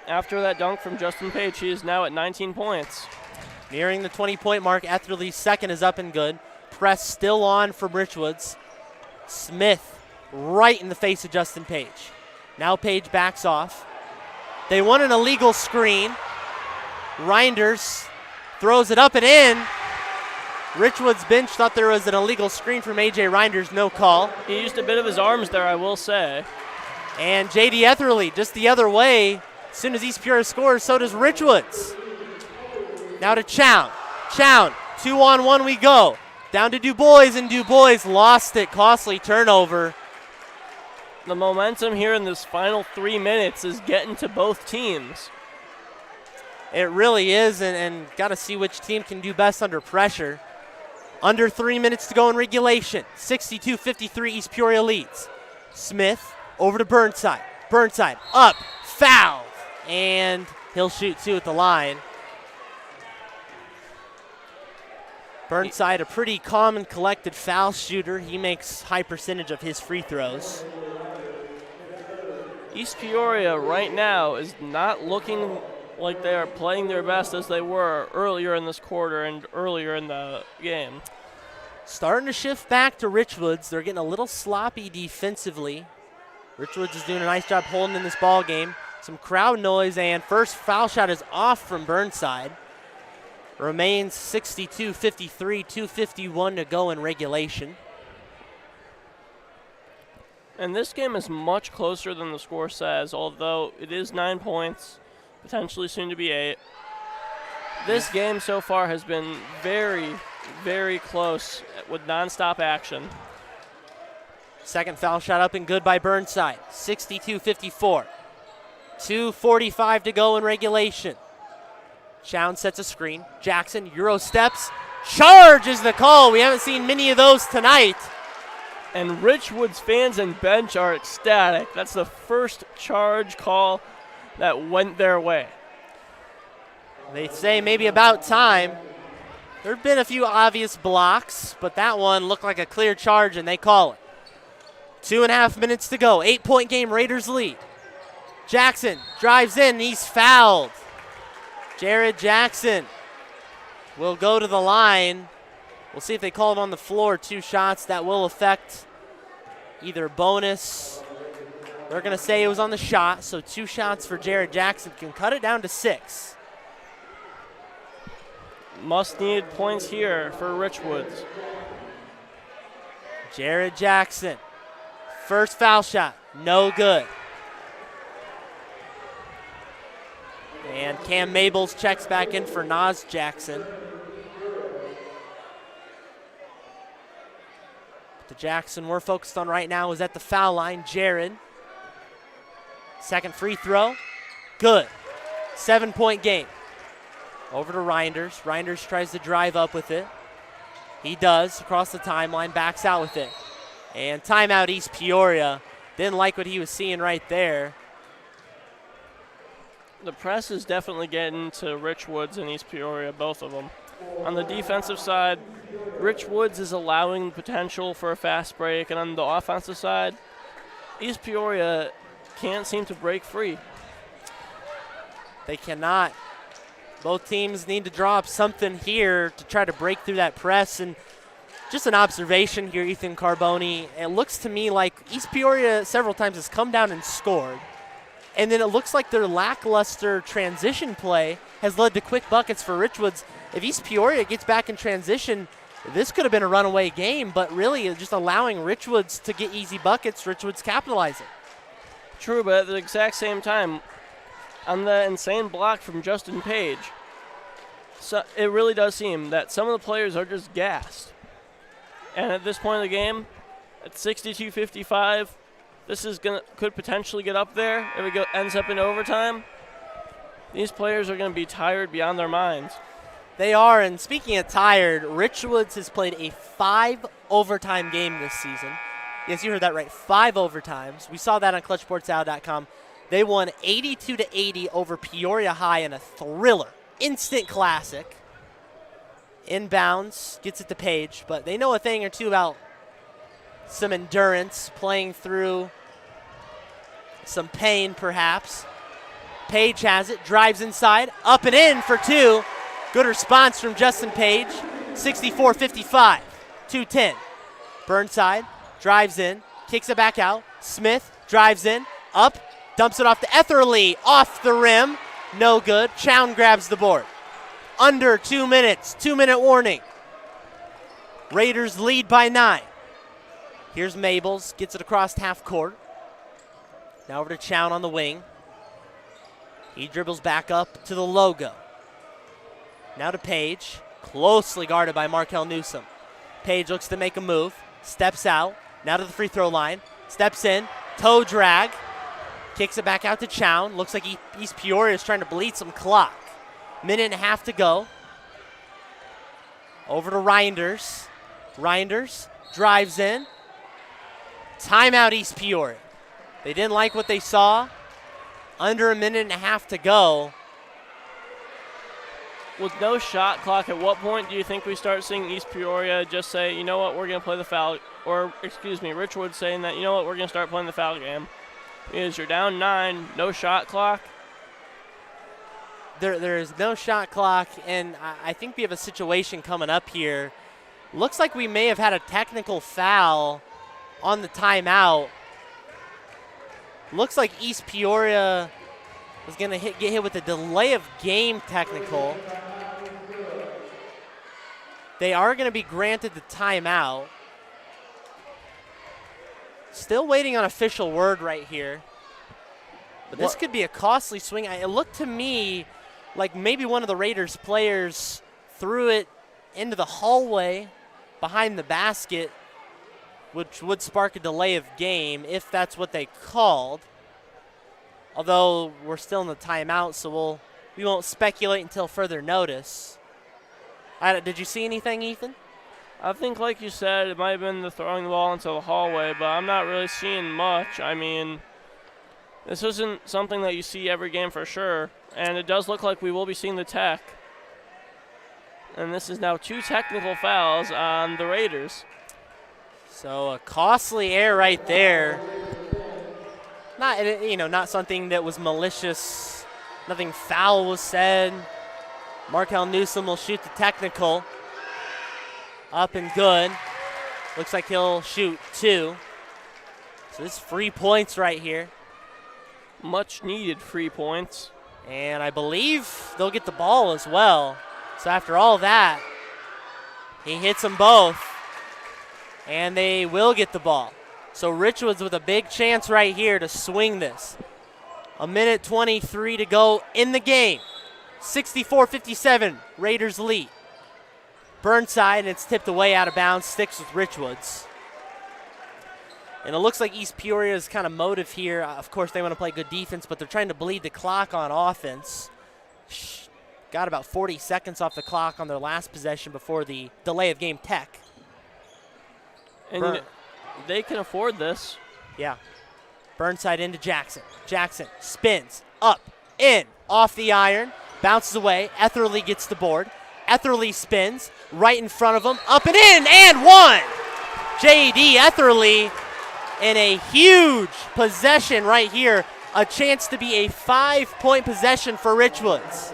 after that dunk from Justin Page, he is now at 19 points. Nearing the 20-point mark, Etherly's second is up and good. Press still on from Richwoods. Smith right in the face of Justin Page. Now Page backs off. They want an illegal screen. Reinders throws it up and in. Richwoods bench thought there was an illegal screen from A.J. Reinders, no call. He used a bit of his arms there, I will say. And J.D. Etherly just the other way. As soon as East Peoria scores, so does Richwoods. Now to Chown. Chown, 2-on-1 we go. Down to Du Bois, and Du Bois lost it. Costly turnover. The momentum here in this final 3 minutes is getting to both teams. It really is, and got to see which team can do best under pressure. Under 3 minutes to go in regulation. 62-53, East Peoria leads. Smith over to Burnside. Burnside up, foul, and he'll shoot 2 at the line. Burnside, a pretty calm and collected foul shooter. He makes high percentage of his free throws. East Peoria right now is not looking like they are playing their best as they were earlier in this quarter and earlier in the game. Starting to shift back to Richwoods. They're getting a little sloppy defensively. Richwoods is doing a nice job holding in this ball game. Some crowd noise, and first foul shot is off from Burnside. Remains 62-53, 2:51 to go in regulation. And this game is much closer than the score says, although it is 9 points, potentially soon to be 8. This game so far has been very, very close with nonstop action. Second foul shot up and good by Burnside, 62-54. 2:45 to go in regulation. Chown sets a screen. Jackson, Euro steps. Charge is the call. We haven't seen many of those tonight. And Richwoods fans and bench are ecstatic. That's the first charge call that went their way. They say maybe about time. There have been a few obvious blocks, but that one looked like a clear charge, and they call it. 2.5 minutes to go. 8-point game, Raiders lead. Jackson drives in, and he's fouled. Jared Jackson will go to the line. We'll see if they call it on the floor. 2 shots that will affect either bonus. They're going to say it was on the shot, so 2 shots for Jared Jackson can cut it down to 6. Must-need points here for Richwoods. Jared Jackson, first foul shot, no good. And Cam Mabels checks back in for Nas Jackson. The Jackson we're focused on right now is at the foul line. Jared. Second free throw. Good. 7-point game. Over to Reinders. Reinders tries to drive up with it. He does. Across the timeline. Backs out with it. And timeout East Peoria. Didn't like what he was seeing right there. The press is definitely getting to Richwoods and East Peoria, both of them. On the defensive side, Richwoods is allowing potential for a fast break, and on the offensive side, East Peoria can't seem to break free. They cannot. Both teams need to draw up something here to try to break through that press. And just an observation here, Ethan Carboni, it looks to me like East Peoria several times has come down and scored. And then it looks like their lackluster transition play has led to quick buckets for Richwoods. If East Peoria gets back in transition, This could have been a runaway game, but really just allowing Richwoods to get easy buckets. Richwoods capitalizing. True, but at the exact same time, on the insane block from Justin Page, so it really does seem that some of the players are just gassed. And at this point of the game, at 62-55, this is could potentially get up there if it ends up in overtime. These players are going to be tired beyond their minds. They are, and speaking of tired, Richwoods has played a 5 overtime game this season. Yes, you heard that right, 5 overtimes. We saw that on ClutchSportsOut.com. They won 82-80 over Peoria High in a thriller, instant classic. Inbounds, gets it to Page, but they know a thing or two about some endurance, playing through some pain perhaps. Page has it, drives inside, up and in for 2. Good response from Justin Page, 64-55, 2-10. Burnside drives in, kicks it back out. Smith drives in, up, dumps it off to Etherly, off the rim, no good. Chown grabs the board. Under 2 minutes, 2-minute warning. Raiders lead by 9. Here's Mabels, gets it across half court. Now over to Chown on the wing. He dribbles back up to the logo. Now to Page, closely guarded by Markel Newsom. Page looks to make a move, steps out, now to the free throw line, steps in, toe drag, kicks it back out to Chown. Looks like East Peoria is trying to bleed some clock. Minute and a half to go. Over to Reinders. Reinders drives in. Timeout East Peoria. They didn't like what they saw. Under a minute and a half to go. With no shot clock, at what point do you think we start seeing East Peoria just say, you know what, we're going to play the foul, or excuse me, Richwood saying that, you know what, we're going to start playing the foul game? Because you're down 9, no shot clock. There is no shot clock, and I think we have a situation coming up here. Looks like we may have had a technical foul on the timeout. Looks like East Peoria is going to get hit with a delay of game technical. They are going to be granted the timeout. Still waiting on official word right here. But this could be a costly swing. It looked to me like maybe one of the Raiders players threw it into the hallway behind the basket, which would spark a delay of game if that's what they called. Although we're still in the timeout, so we won't speculate until further notice. Did you see anything, Ethan? I think, like you said, it might have been the throwing the ball into the hallway, but I'm not really seeing much. I mean, this isn't something that you see every game for sure, and it does look like we will be seeing the tech. And this is now 2 technical fouls on the Raiders. So a costly error right there. Not something that was malicious. Nothing foul was said. Markel Newsom will shoot the technical. Up and good. Looks like he'll shoot 2. So this is free points right here. Much needed free points. And I believe they'll get the ball as well. So after all that, he hits them both. And they will get the ball. So Richwoods with a big chance right here to swing this. A minute 23 to go in the game. 64-57, Raiders lead. Burnside, and it's tipped away out of bounds, sticks with Richwoods. And it looks like East Peoria's kind of motive here. Of course, they want to play good defense, but they're trying to bleed the clock on offense. Got about 40 seconds off the clock on their last possession before the delay of game tech. And they can afford this. Yeah. Burnside into Jackson. Jackson spins, up, in, off the iron, bounces away. Etherly gets the board. Etherly spins, right in front of him, up and in, and 1! J.D. Etherly in a huge possession right here. A chance to be a 5-point possession for Richwoods.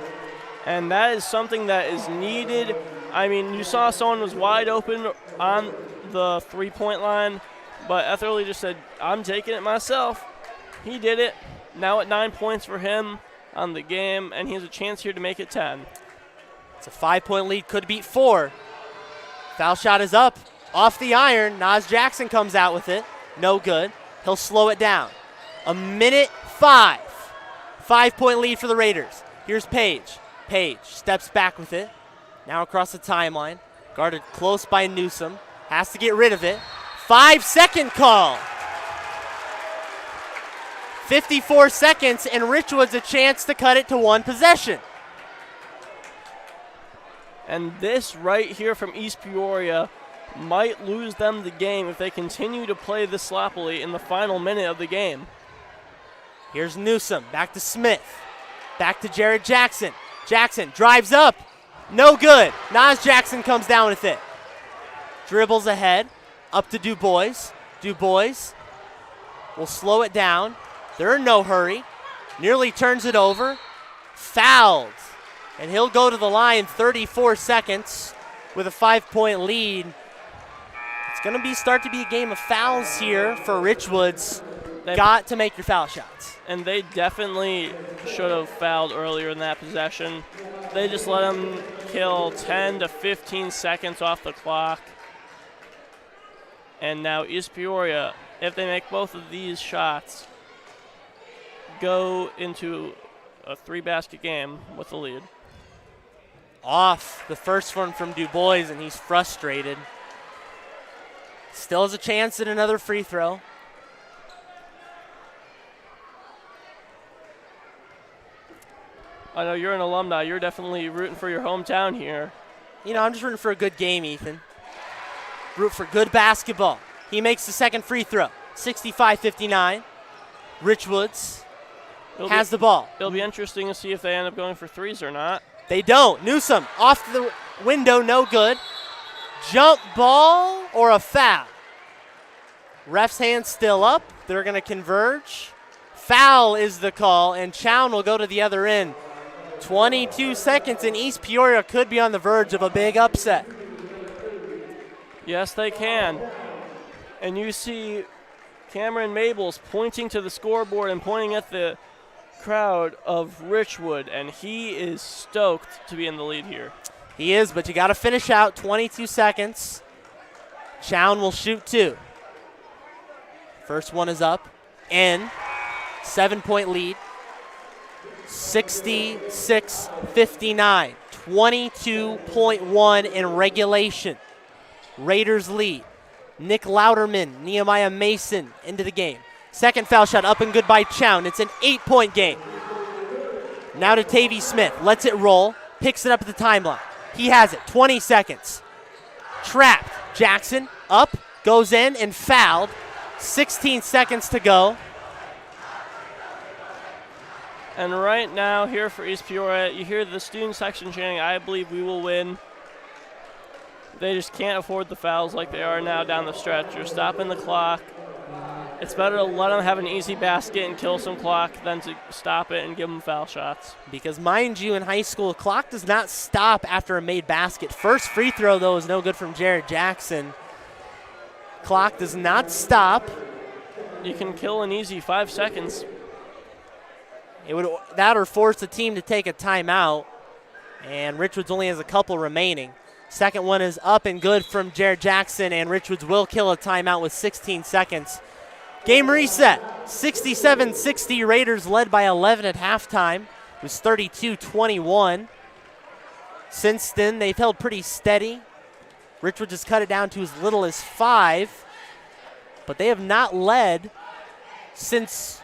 And that is something that is needed. I mean, you saw someone was wide open on the three-point line, but Etherly just said, I'm taking it myself. He did it. Now at 9 points for him on the game, and he has a chance here to make it 10. It's a 5-point lead, could beat 4. Foul shot is up. Off the iron. Nas Jackson comes out with it. No good. He'll slow it down. 1:05. 5-point lead for the Raiders. Here's Page. Page steps back with it. Now across the timeline. Guarded close by Newsom. Has to get rid of it. 5-second call. 54 seconds, and Richwoods a chance to cut it to one possession. And this right here from East Peoria might lose them the game if they continue to play this sloppily in the final minute of the game. Here's Newsom, back to Smith, back to Jared Jackson. Jackson drives up, no good. Nas Jackson comes down with it. Dribbles ahead, up to Du Bois. Du Bois will slow it down. They're in no hurry. Nearly turns it over. Fouled. And he'll go to the line 34 seconds with a 5-point lead. It's going to start to be a game of fouls here for Richwoods. Got to make your foul shots. And they definitely should have fouled earlier in that possession. They just let them kill 10 to 15 seconds off the clock. And now East Peoria, if they make both of these shots, go into a 3-basket game with the lead. Off the first one from Du Bois, and he's frustrated. Still has a chance at another free throw. I know you're an alumni. You're definitely rooting for your hometown here. You know, I'm just rooting for a good game, Ethan. Root for good basketball. He makes the second free throw. 65-59. Richwoods has the ball. It'll be interesting to see if they end up going for threes or not. They don't. Newsom off the window, no good. Jump ball or a foul? Ref's hand still up. They're going to converge. Foul is the call, and Chown will go to the other end. 22 seconds, and East Peoria could be on the verge of a big upset. Yes, they can. And you see Cameron Mabels pointing to the scoreboard and pointing at the crowd of Richwood, and he is stoked to be in the lead here. He is, but you got to finish out. 22 seconds. Chown will shoot two. First one is up. In. 7-point lead. 66-59. 22.1 in regulation. Raiders lead. Nick Louderman, Nehemiah Mason into the game. Second foul shot up and good by Chown. It's an 8-point game. Now to Tavy Smith. Lets it roll. Picks it up at the timeline. He has it. 20 seconds. Trapped. Jackson up. Goes in and fouled. 16 seconds to go. And right now here for East Peoria, you hear the student section chanting, "I believe we will win." They just can't afford the fouls like they are now down the stretch. You're stopping the clock. It's better to let them have an easy basket and kill some clock than to stop it and give them foul shots. Because mind you, in high school, clock does not stop after a made basket. First free throw, though, is no good from Jared Jackson. Clock does not stop. You can kill an easy 5 seconds. It would that or force the team to take a timeout. And Richwoods only has a couple remaining. Second one is up and good from Jared Jackson, and Richwoods will kill a timeout with 16 seconds. Game reset. 67-60. Raiders led by 11 at halftime. It was 32-21. Since then, they've held pretty steady. Richwoods has cut it down to as little as 5. But they have not led since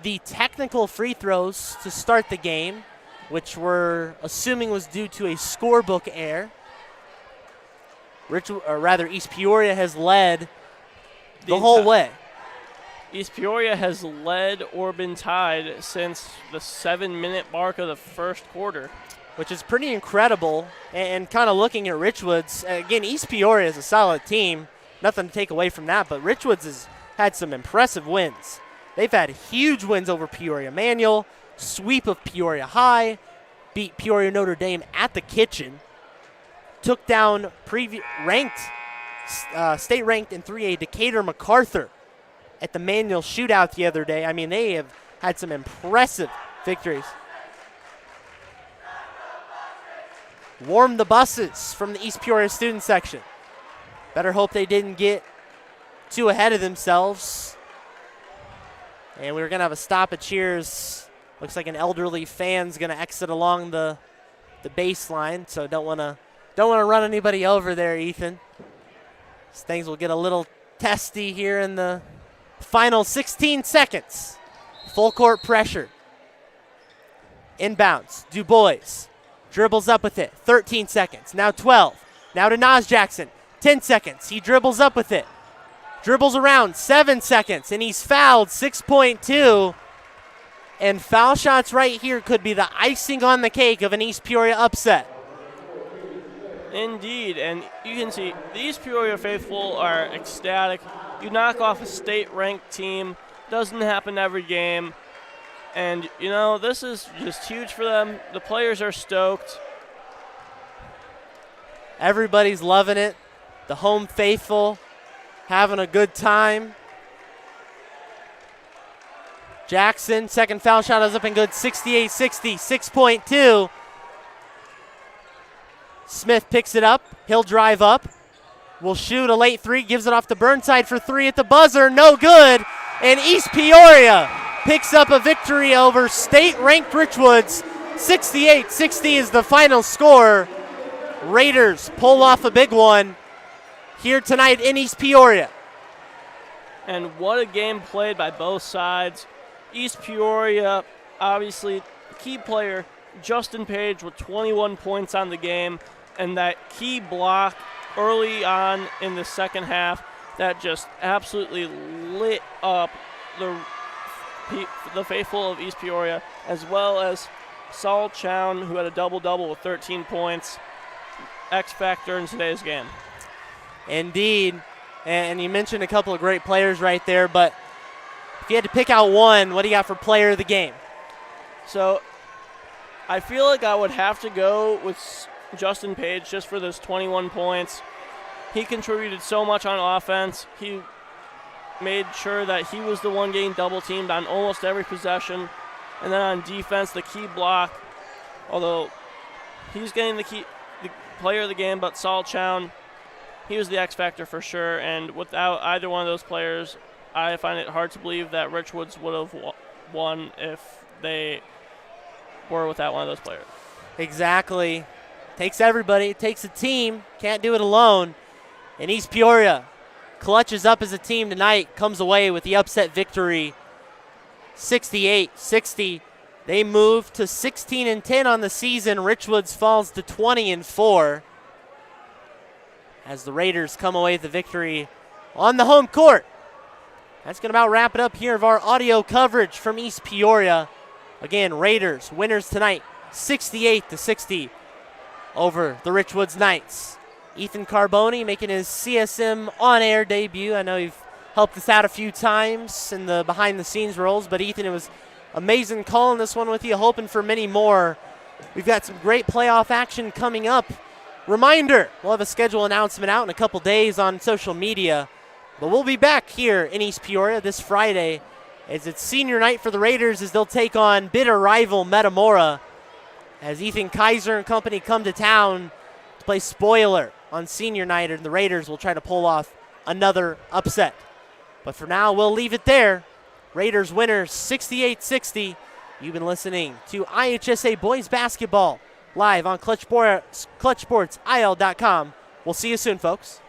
the technical free throws to start the game, which we're assuming was due to a scorebook error. East Peoria has led the whole way. East Peoria has led or been tied since the 7-minute mark of the first quarter, which is pretty incredible. And kind of looking at Richwoods, again, East Peoria is a solid team. Nothing to take away from that, but Richwoods has had some impressive wins. They've had huge wins over Peoria Manual, sweep of Peoria High, beat Peoria Notre Dame at the kitchen, took down state-ranked in 3A Decatur MacArthur at the Manual shootout the other day. I mean, they have had some impressive victories. Warm the buses from the East Peoria student section. Better hope they didn't get too ahead of themselves. And we're going to have a stop of cheers. Looks like an elderly fan's going to exit along the baseline, so don't want to run anybody over there, Ethan. Things will get a little testy here in the final 16 seconds. Full court pressure. Inbounds. Du Bois dribbles up with it. 13 seconds. Now 12. Now to Nas Jackson. 10 seconds. He dribbles up with it. Dribbles around. 7 seconds. And he's fouled. 6.2. And foul shots right here could be the icing on the cake of an East Peoria upset. Indeed, and you can see the East Peoria faithful are ecstatic. You knock off a state-ranked team. Doesn't happen every game. And, you know, this is just huge for them. The players are stoked. Everybody's loving it. The home faithful having a good time. Jackson, second foul shot is up and good, 68-60, 6.2. Smith picks it up. He'll drive up. Will shoot a late three, gives it off to Burnside for three at the buzzer. No good. And East Peoria picks up a victory over state-ranked Richwoods. 68-60 is the final score. Raiders pull off a big one here tonight in East Peoria. And what a game played by both sides. East Peoria, obviously, key player, Justin Page with 21 points on the game, and that key block early on in the second half that just absolutely lit up the faithful of East Peoria, as well as Saul Chown, who had a double-double with 13 points. X factor in today's game. Indeed. And you mentioned a couple of great players right there, but if you had to pick out one, what do you got for player of the game? So I feel like I would have to go with Justin Page just for those 21 points. He contributed so much on offense. He made sure that he was the one getting double-teamed on almost every possession. And then on defense, the key block, although he's getting the player of the game, but Saul Chown, he was the X factor for sure. And without either one of those players, I find it hard to believe that Richwoods would have won if they were without one of those players. Exactly. Takes everybody. It takes a team. Can't do it alone. And East Peoria clutches up as a team tonight, comes away with the upset victory, 68-60. They move to 16-10 on the season. Richwoods falls to 20-4 as the Raiders come away with the victory on the home court. That's going to about wrap it up here of our audio coverage from East Peoria. Again, Raiders winners tonight, 68-60 over the Richwoods Knights. Ethan Carboni making his CSM on-air debut. I know you've helped us out a few times in the behind-the-scenes roles, but Ethan, it was amazing calling this one with you, hoping for many more. We've got some great playoff action coming up. Reminder, we'll have a schedule announcement out in a couple days on social media. But we'll be back here in East Peoria this Friday as it's senior night for the Raiders as they'll take on bitter rival Metamora as Ethan Kaiser and company come to town to play spoiler on senior night, and the Raiders will try to pull off another upset. But for now, we'll leave it there. Raiders winners 68-60. You've been listening to IHSA Boys Basketball live on ClutchSportsIL.com. We'll see you soon, folks.